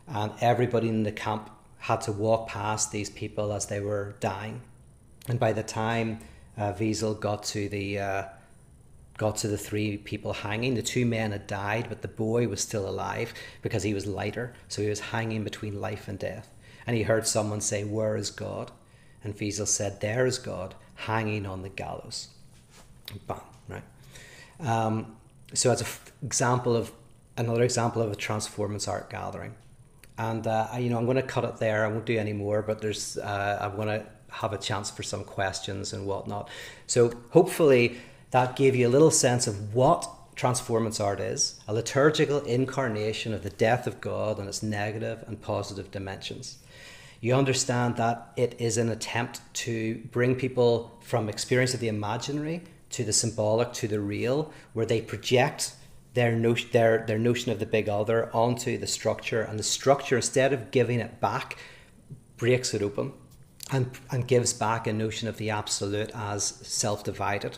And everybody in the camp had to walk past these people as they were dying. And by the time Wiesel got to the 3 people hanging, the 2 men had died, but the boy was still alive because he was lighter. So he was hanging between life and death. And he heard someone say, "Where is God?" And Wiesel said, "There is God, hanging on the gallows." Bam, right? So it's another example of a Transformance art gathering. And I'm going to cut it there. I won't do any more, but I'm going to have a chance for some questions and whatnot. So hopefully that gave you a little sense of what Transformance art is a liturgical incarnation of the death of God and its negative and positive dimensions. You understand that it is an attempt to bring people from experience of the imaginary to the symbolic to the real, where they project their notion of the big other onto the structure, and the structure, instead of giving it back, breaks it open and gives back a notion of the absolute as self-divided.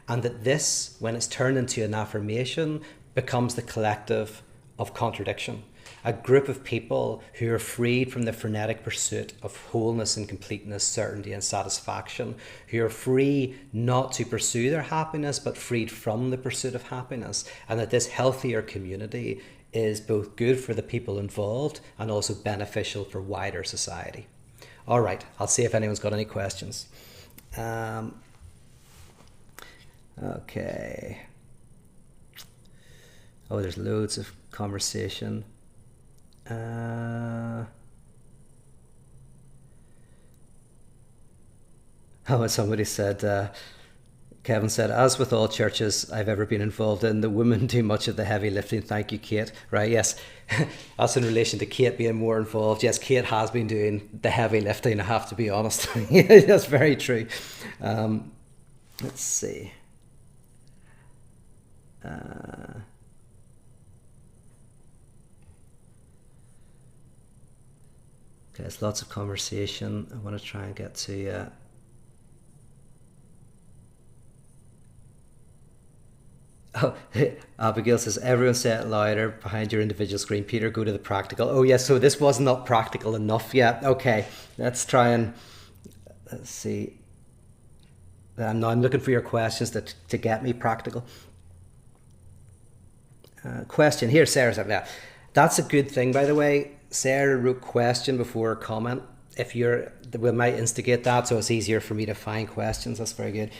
And that this, when it's turned into an affirmation, becomes the collective of contradiction. A group of people who are freed from the frenetic pursuit of wholeness and completeness, certainty and satisfaction, who are free not to pursue their happiness, but freed from the pursuit of happiness. And that this healthier community is both good for the people involved and also beneficial for wider society. All right, I'll see if anyone's got any questions. Okay. Oh, there's loads of conversation. Somebody said, Kevin said, as with all churches I've ever been involved in, the women do much of the heavy lifting. Thank you, Kate. Right, yes. That's in relation to Kate being more involved. Yes, Kate has been doing the heavy lifting, I have to be honest. That's very true. Let's see. Okay, there's lots of conversation. I want to try and get to Abigail says, everyone say it louder behind your individual screen. Peter, go to the practical. Oh yes, so this was not practical enough yet. Okay, let's try and let's see. Now I'm looking for your questions to get me practical. Question here, Sarah said, yeah, that's a good thing, by the way. Sarah wrote question before comment. We might instigate that, so it's easier for me to find questions. That's very good.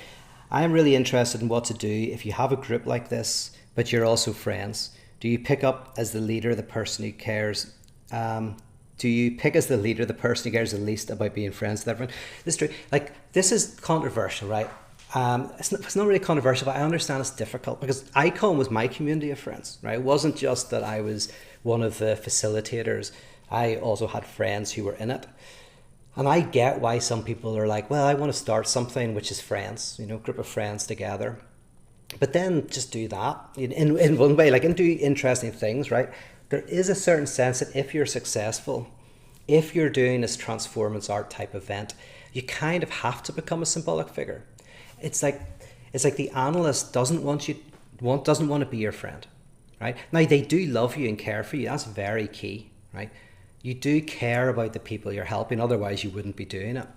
I'm really interested in what to do if you have a group like this, but you're also friends. Do you pick up as the leader the person who cares? Do you pick as the leader the person who cares the least about being friends with everyone? This is true. Like, this is controversial, right? It's not really controversial, but I understand it's difficult because Icon was my community of friends, right? It wasn't just that I was one of the facilitators. I also had friends who were in it. And I get why some people are like, well, I want to start something which is friends, group of friends together. But then just do that in one way, and do interesting things, right? There is a certain sense that if you're successful, if you're doing this Transformance art type event, you kind of have to become a symbolic figure. It's like the analyst doesn't want to be your friend, right? Now they do love you and care for you. That's very key, right? You do care about the people you're helping, otherwise you wouldn't be doing it.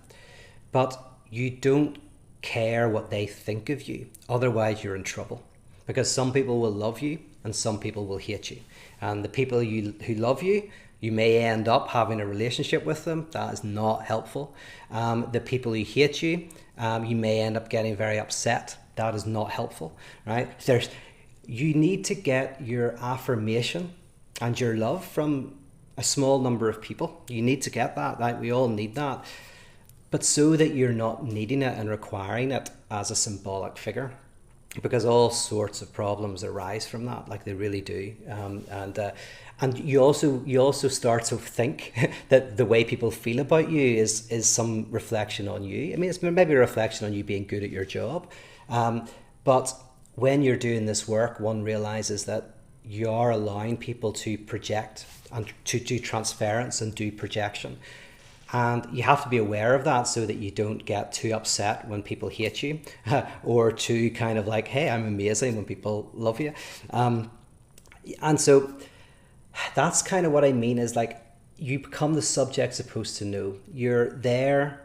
But you don't care what they think of you, otherwise you're in trouble. Because some people will love you and some people will hate you. And the people who love you, you may end up having a relationship with them. That is not helpful. The people who hate you, you may end up getting very upset. That is not helpful, right? You need to get your affirmation and your love from a small number of people. You need to get that, like we all need that. But so that you're not needing it and requiring it as a symbolic figure, because all sorts of problems arise from that, like they really do. And you also start to think that the way people feel about you is some reflection on you. I mean, it's maybe a reflection on you being good at your job. But when you're doing this work, one realizes that you are allowing people to project and to do transference and do projection. And you have to be aware of that so that you don't get too upset when people hate you or too kind of like, hey, I'm amazing when people love you. And so that's kind of what I mean is like you become the subject supposed to know. You're there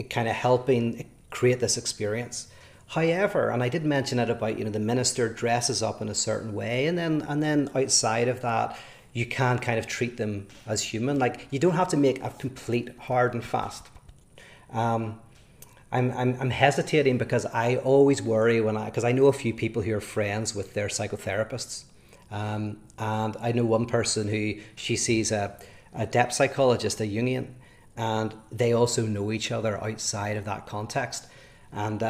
kind of helping create this experience. However, and I did mention it about, the minister dresses up in a certain way and then outside of that, you can kind of treat them as human. Like you don't have to make a complete hard and fast. I'm hesitating because I always worry because I know a few people who are friends with their psychotherapists. And I know one person who she sees a depth psychologist, a Jungian, and they also know each other outside of that context. And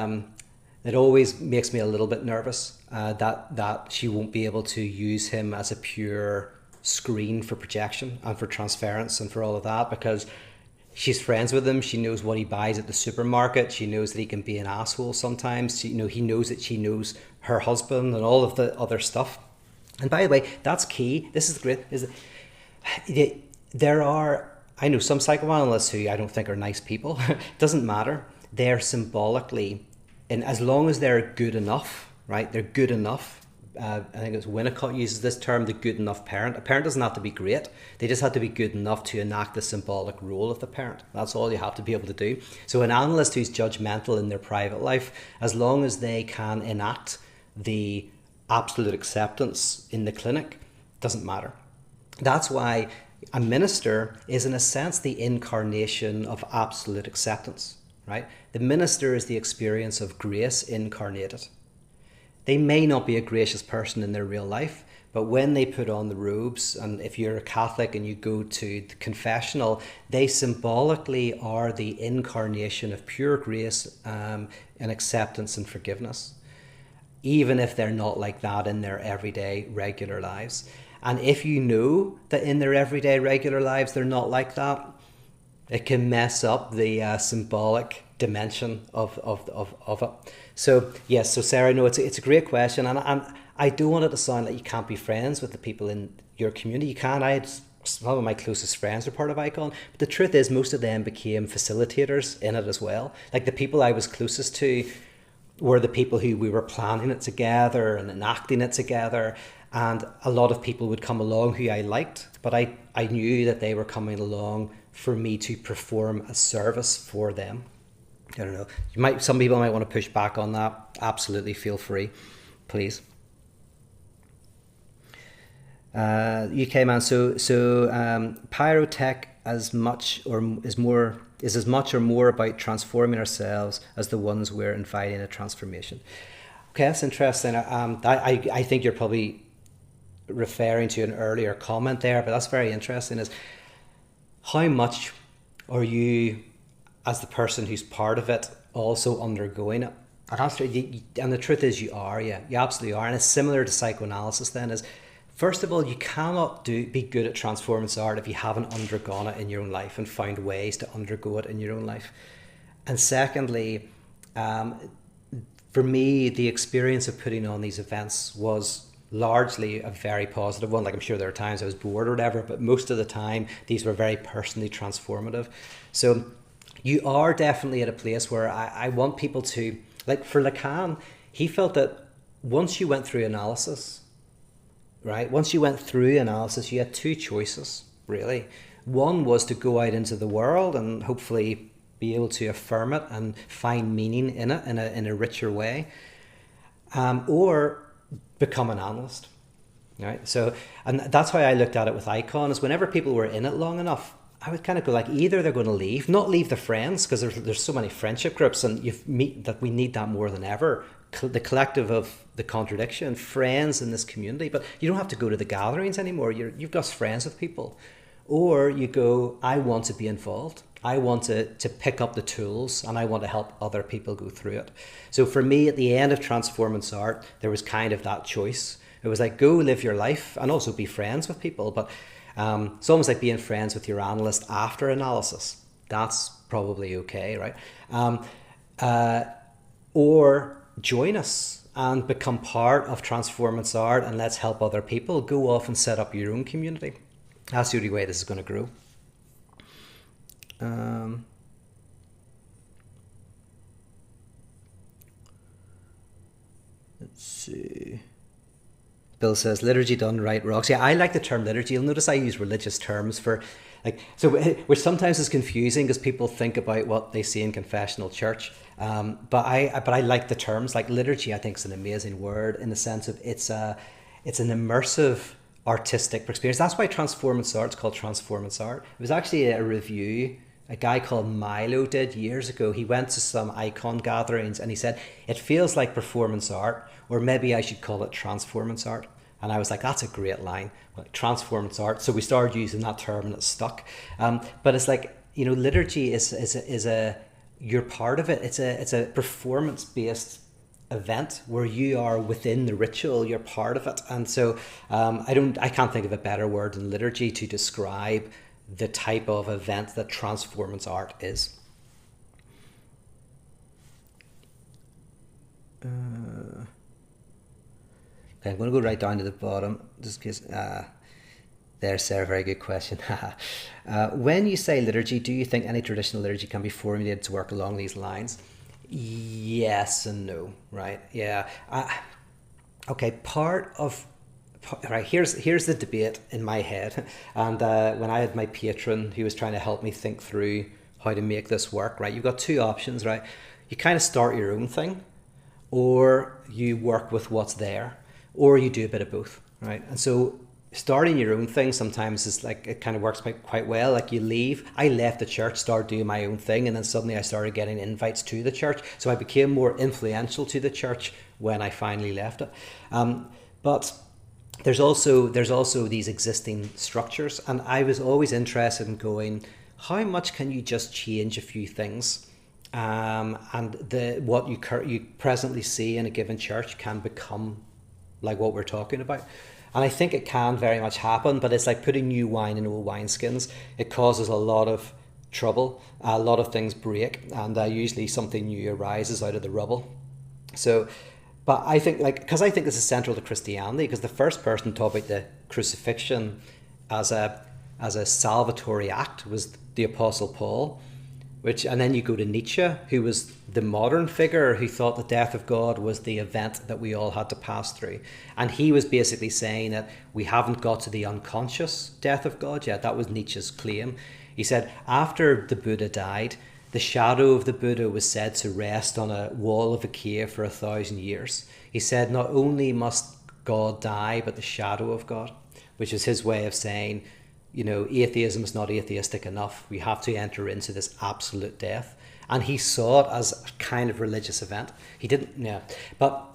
It always makes me a little bit nervous that she won't be able to use him as a pure screen for projection and for transference and for all of that, because she's friends with him. She knows what he buys at the supermarket. She knows that he can be an asshole sometimes. He knows that she knows her husband and all of the other stuff. And by the way, that's key. This is great. There are, I know some psychoanalysts who I don't think are nice people. It doesn't matter. They're symbolically, and as long as they're good enough, right? They're good enough. I think it's Winnicott uses this term, the good enough parent. A parent doesn't have to be great. They just have to be good enough to enact the symbolic role of the parent. That's all you have to be able to do. So an analyst who's judgmental in their private life, as long as they can enact the absolute acceptance in the clinic, doesn't matter. That's why a minister is in a sense the incarnation of absolute acceptance, right? The minister is the experience of grace incarnated. They may not be a gracious person in their real life, but when they put on the robes, and if you're a Catholic and you go to the confessional, they symbolically are the incarnation of pure grace and acceptance and forgiveness, even if they're not like that in their everyday regular lives. And if you know that in their everyday regular lives they're not like that, it can mess up the symbolic dimension of it. So yes, so Sarah, no, it's a great question, and I don't want it to sound like you can't be friends with the people in your community. You can. Some of my closest friends are part of Icon, but the truth is most of them became facilitators in it as well. Like the people I was closest to were the people who we were planning it together and enacting it together, and a lot of people would come along who I liked, but I knew that they were coming along for me to perform a service for them. I don't know. Some people might want to push back on that. Absolutely, feel free, please. UK man. So pyrotech is as much or more about transforming ourselves as the ones we're inviting a transformation. Okay, that's interesting. I think you're probably referring to an earlier comment there, but that's very interesting. Is how much are you, as the person who's part of it, also undergoing it? And the truth is you are, yeah, you absolutely are. And it's similar to psychoanalysis then, is first of all, you cannot be good at transformance art if you haven't undergone it in your own life and found ways to undergo it in your own life. And secondly, for me, the experience of putting on these events was largely a very positive one. Like I'm sure there are times I was bored or whatever, but most of the time these were very personally transformative. So you are definitely at a place where I want people to, like for Lacan, he felt that once you went through analysis, right? Once you went through analysis, you had two choices, really. One was to go out into the world and hopefully be able to affirm it and find meaning in it in a richer way, or become an analyst, right? So, and that's how I looked at it with Icon, is whenever people were in it long enough, I would kind of go like, either they're going to leave, not leave the friends, because there's so many friendship groups and that we need that more than ever. The collective of the contradiction, friends in this community, but you don't have to go to the gatherings anymore. You've got friends with people. Or you go, I want to be involved. I want to pick up the tools and I want to help other people go through it. So for me, at the end of Transformance Art, there was kind of that choice. It was like, go live your life and also be friends with people. But it's almost like being friends with your analyst after analysis. That's probably okay, right? Or join us and become part of Transformance Art and let's help other people. Go off and set up your own community. That's the only way this is going to grow. Let's see. Bill says, liturgy done right rocks. Yeah, I like the term liturgy. You'll notice I use religious terms for, which sometimes is confusing because people think about what they see in confessional church. But I like the terms. Like liturgy, I think is an amazing word in the sense of it's an immersive artistic experience. That's why Transformance Art is called Transformance Art. It was actually a review a guy called Milo did years ago. He went to some icon gatherings and he said, it feels like performance art, or maybe I should call it transformance art. And I was like, that's a great line, like transformance art. So we started using that term and it stuck. But it's like, liturgy is a you're part of it. It's a performance based event where you are within the ritual, you're part of it. And so I can't think of a better word than liturgy to describe the type of event that Transformance art is. Okay, I'm going to go right down to the bottom, just because. There, Sarah, very good question. When you say liturgy, do you think any traditional liturgy can be formulated to work along these lines? Yes and no, right? Yeah. Okay, right, here's the debate in my head. And when I had my patron who was trying to help me think through how to make this work, right? You've got two options, right? You kind of start your own thing, or you work with what's there, or you do a bit of both, right? And so starting your own thing sometimes is like, it kind of works quite well. Like I left the church, started doing my own thing, and then suddenly I started getting invites to the church. So I became more influential to the church when I finally left it. But there's also these existing structures, and I was always interested in going, how much can you just change a few things? And what you presently see in a given church can become like what we're talking about. And I think it can very much happen, but it's like putting new wine in old wineskins. It causes a lot of trouble, a lot of things break, and usually something new arises out of the rubble. So, but I think because I think this is central to Christianity, because the first person to talk about the crucifixion as a salvatory act was the Apostle Paul. And then you go to Nietzsche, who was the modern figure who thought the death of God was the event that we all had to pass through. And he was basically saying that we haven't got to the unconscious death of God yet. That was Nietzsche's claim. He said after the Buddha died, the shadow of the Buddha was said to rest on a wall of a cave for 1,000 years. He said not only must God die, but the shadow of God, which is his way of saying, atheism is not atheistic enough. We have to enter into this absolute death. And he saw it as a kind of religious event. He didn't, yeah. But,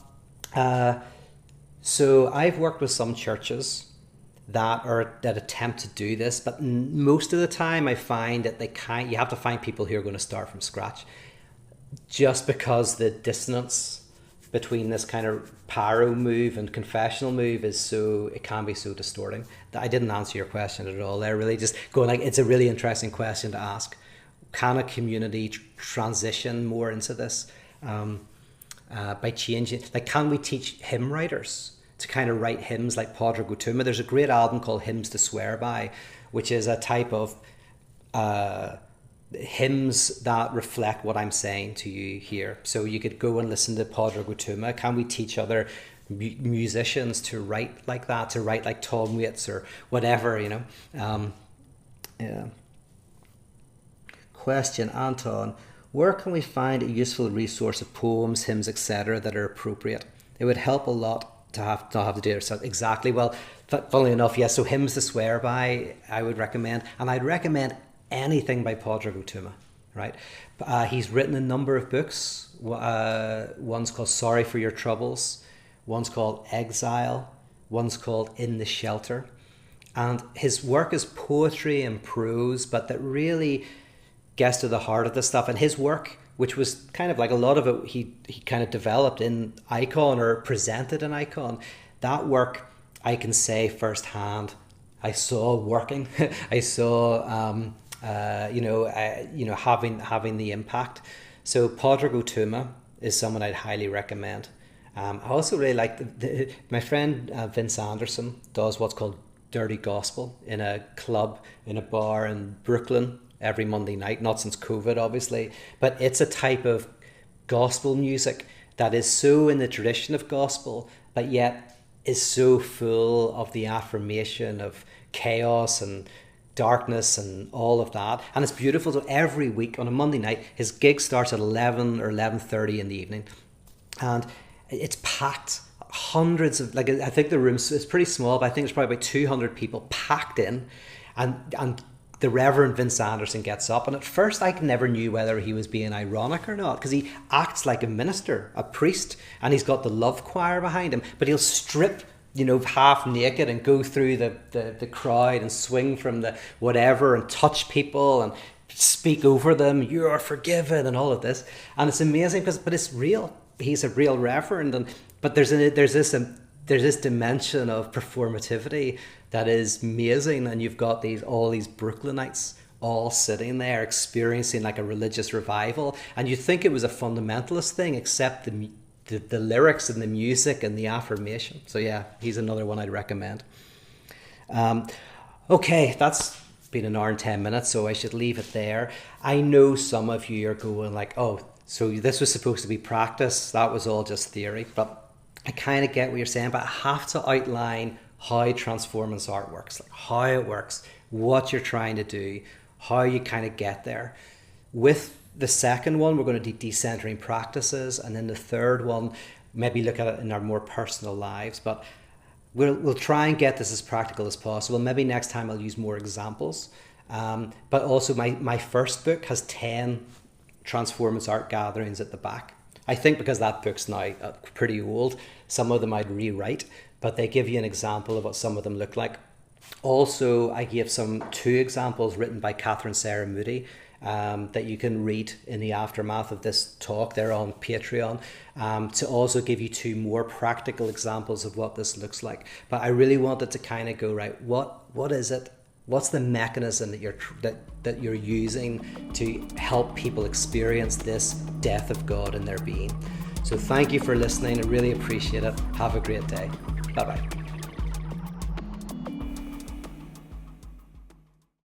so I've worked with some churches that attempt to do this, but most of the time I find that you have to find people who are going to start from scratch, just because the dissonance between this kind of pyro move and confessional move it can be so distorting. I didn't answer your question at all there, really just going it's a really interesting question to ask. Can a community transition more into this by changing, can we teach hymn writers to kind of write hymns like Padre Gutuma? There's a great album called Hymns to Swear By, which is a type of hymns that reflect what I'm saying to you here. So you could go and listen to Padre Gutuma. Can we teach other musicians to write like that, to write like Tom Waits or whatever, yeah. Question, Anton, where can we find a useful resource of poems, hymns, etc. that are appropriate? It would help a lot to have to do it yourself. Exactly. Well, funnily enough, yes. So Hymns to Swear By, I would recommend, and I'd recommend anything by Padre Gutuma, right? He's written a number of books. One's called Sorry for Your Troubles. One's called Exile. One's called In the Shelter. And his work is poetry and prose, but that really gets to the heart of the stuff. And his work, which was kind of like a lot of it, he kind of developed in Icon or presented in Icon. That work, I can say firsthand, I saw working. I saw having the impact. So Padre Gutuma is someone I'd highly recommend. I also really like my friend Vince Anderson does what's called Dirty Gospel in a club, in a bar in Brooklyn every Monday night, not since COVID obviously, but it's a type of gospel music that is so in the tradition of gospel, but yet is so full of the affirmation of chaos and darkness and all of that, and it's beautiful. So every week on a Monday night, his gig starts at 11 or 11:30 in the evening, and it's packed. Hundreds of, I think the room is pretty small, but I think there's probably about 200 people packed in, and the Reverend Vince Anderson gets up, and at first I never knew whether he was being ironic or not, because he acts like a minister, a priest, and he's got the love choir behind him, but he'll strip half naked and go through the crowd and swing from the whatever and touch people and speak over them, you are forgiven and all of this. And it's amazing but it's real. he's a real reverend, but there's this dimension of performativity that is amazing, and you've got all these Brooklynites all sitting there experiencing like a religious revival, and you think it was a fundamentalist thing, except the lyrics and the music and the affirmation. So yeah, he's another one I'd recommend. Okay, that's been an hour and 10 minutes, so I should leave it there. I know some of you are going like, oh, so this was supposed to be practice, that was all just theory, but I kind of get what you're saying, but I have to outline how Transformance art works, like how it works, what you're trying to do, how you kind of get there. With the second one, we're going to do decentering practices, and then the third one, maybe look at it in our more personal lives, but we'll try and get this as practical as possible. Maybe next time I'll use more examples. But also my first book has 10 Transformance art gatherings at the back. I think because that book's now pretty old, some of them I'd rewrite, but they give you an example of what some of them look like. Also, I gave 2 examples written by Catherine Sarah Moody that you can read in the aftermath of this talk. They're on Patreon, to also give you 2 more practical examples of what this looks like. But I really wanted to kind of go, right, what is it? What's the mechanism that you're using to help people experience this death of God in their being? So thank you for listening. I really appreciate it. Have a great day. Bye-bye.